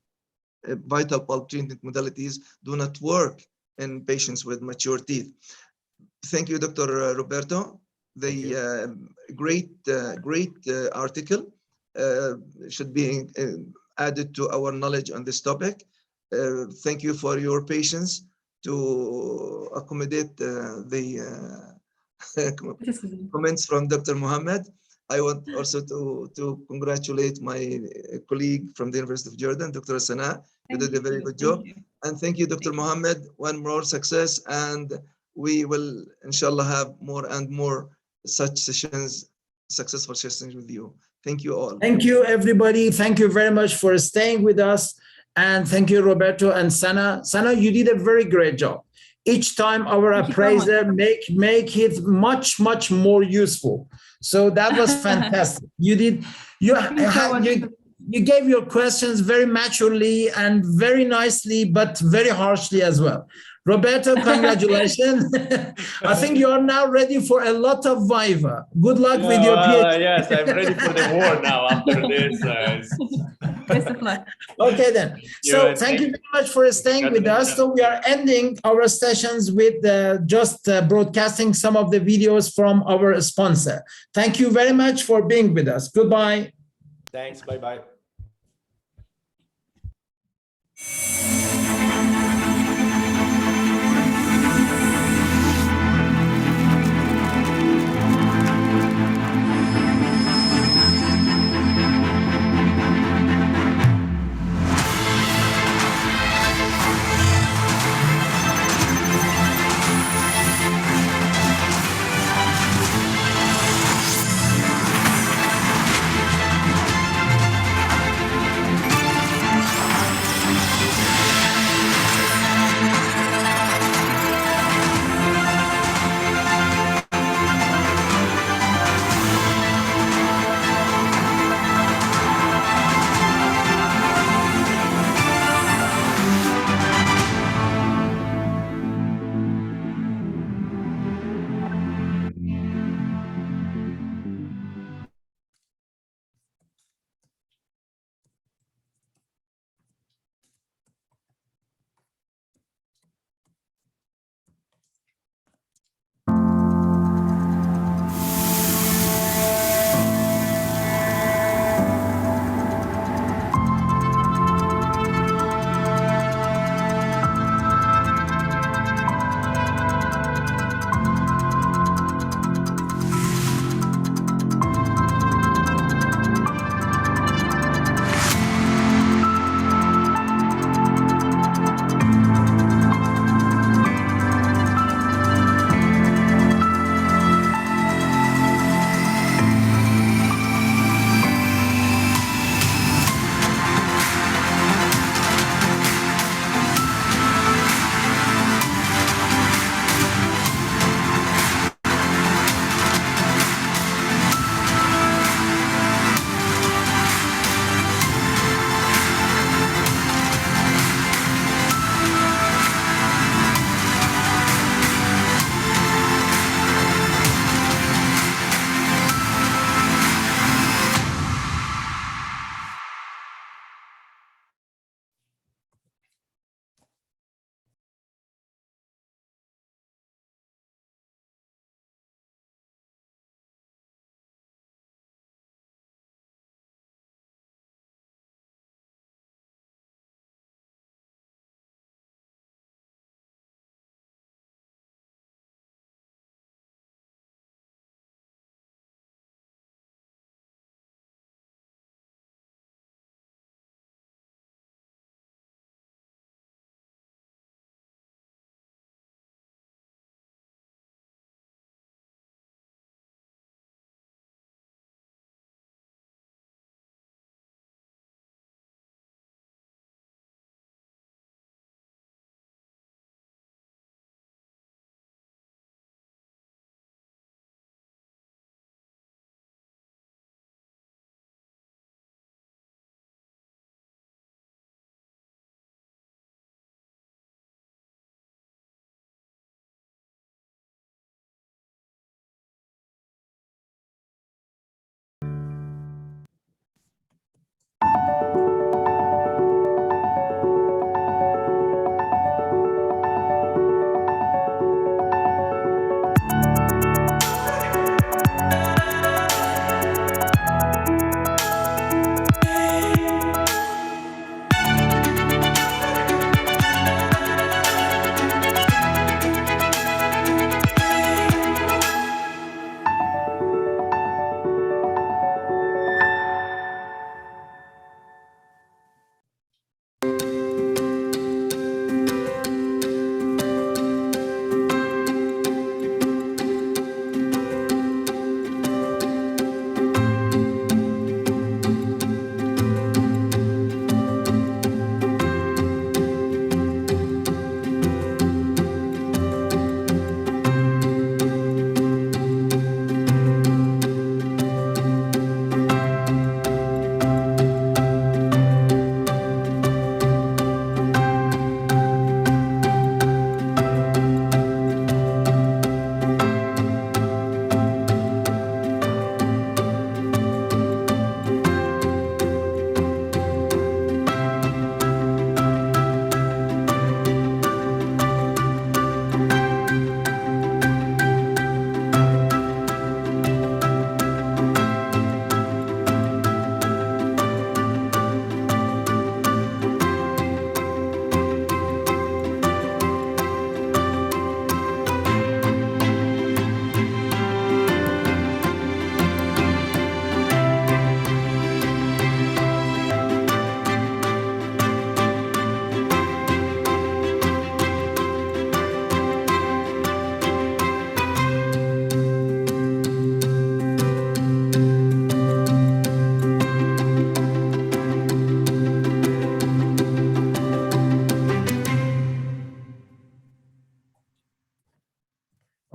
vital pulp treatment modalities do not work in patients with mature teeth. Thank you, Dr. Roberto. The great article should be added to our knowledge on this topic. Thank you for your patience to accommodate the comments from Dr. Mohammed. I want also to congratulate my colleague from the University of Jordan, Dr. Sana. You did a very good job. And thank you, Dr. Mohammed. One more success, and we will, inshallah, have more and more such sessions, successful sessions with you. Thank you all. Thank you, everybody. Thank you very much for staying with us. And thank you, Roberto and Sana. Sana, you did a very great job. Each time our appraiser make it much more useful. So that was fantastic. You gave your questions very maturely and very nicely, but very harshly as well. Roberto, congratulations. I think you are now ready for a lot of viva. Good luck with your PhD. Yes, I'm ready for the war now after this. Best of luck. Okay then. So thank you very much for staying with us. So we are ending our sessions with just broadcasting some of the videos from our sponsor. Thank you very much for being with us. Goodbye. Thanks. Bye-bye.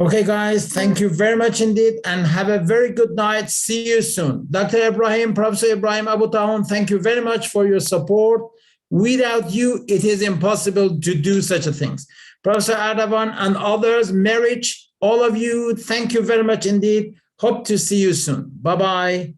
Okay, guys, thank you very much indeed, and have a very good night. See you soon. Dr. Ibrahim, Professor Ibrahim Abu Tahon, thank you very much for your support. Without you, it is impossible to do such a things. Professor Ardavan and others, Merich, all of you, thank you very much indeed. Hope to see you soon. Bye-bye.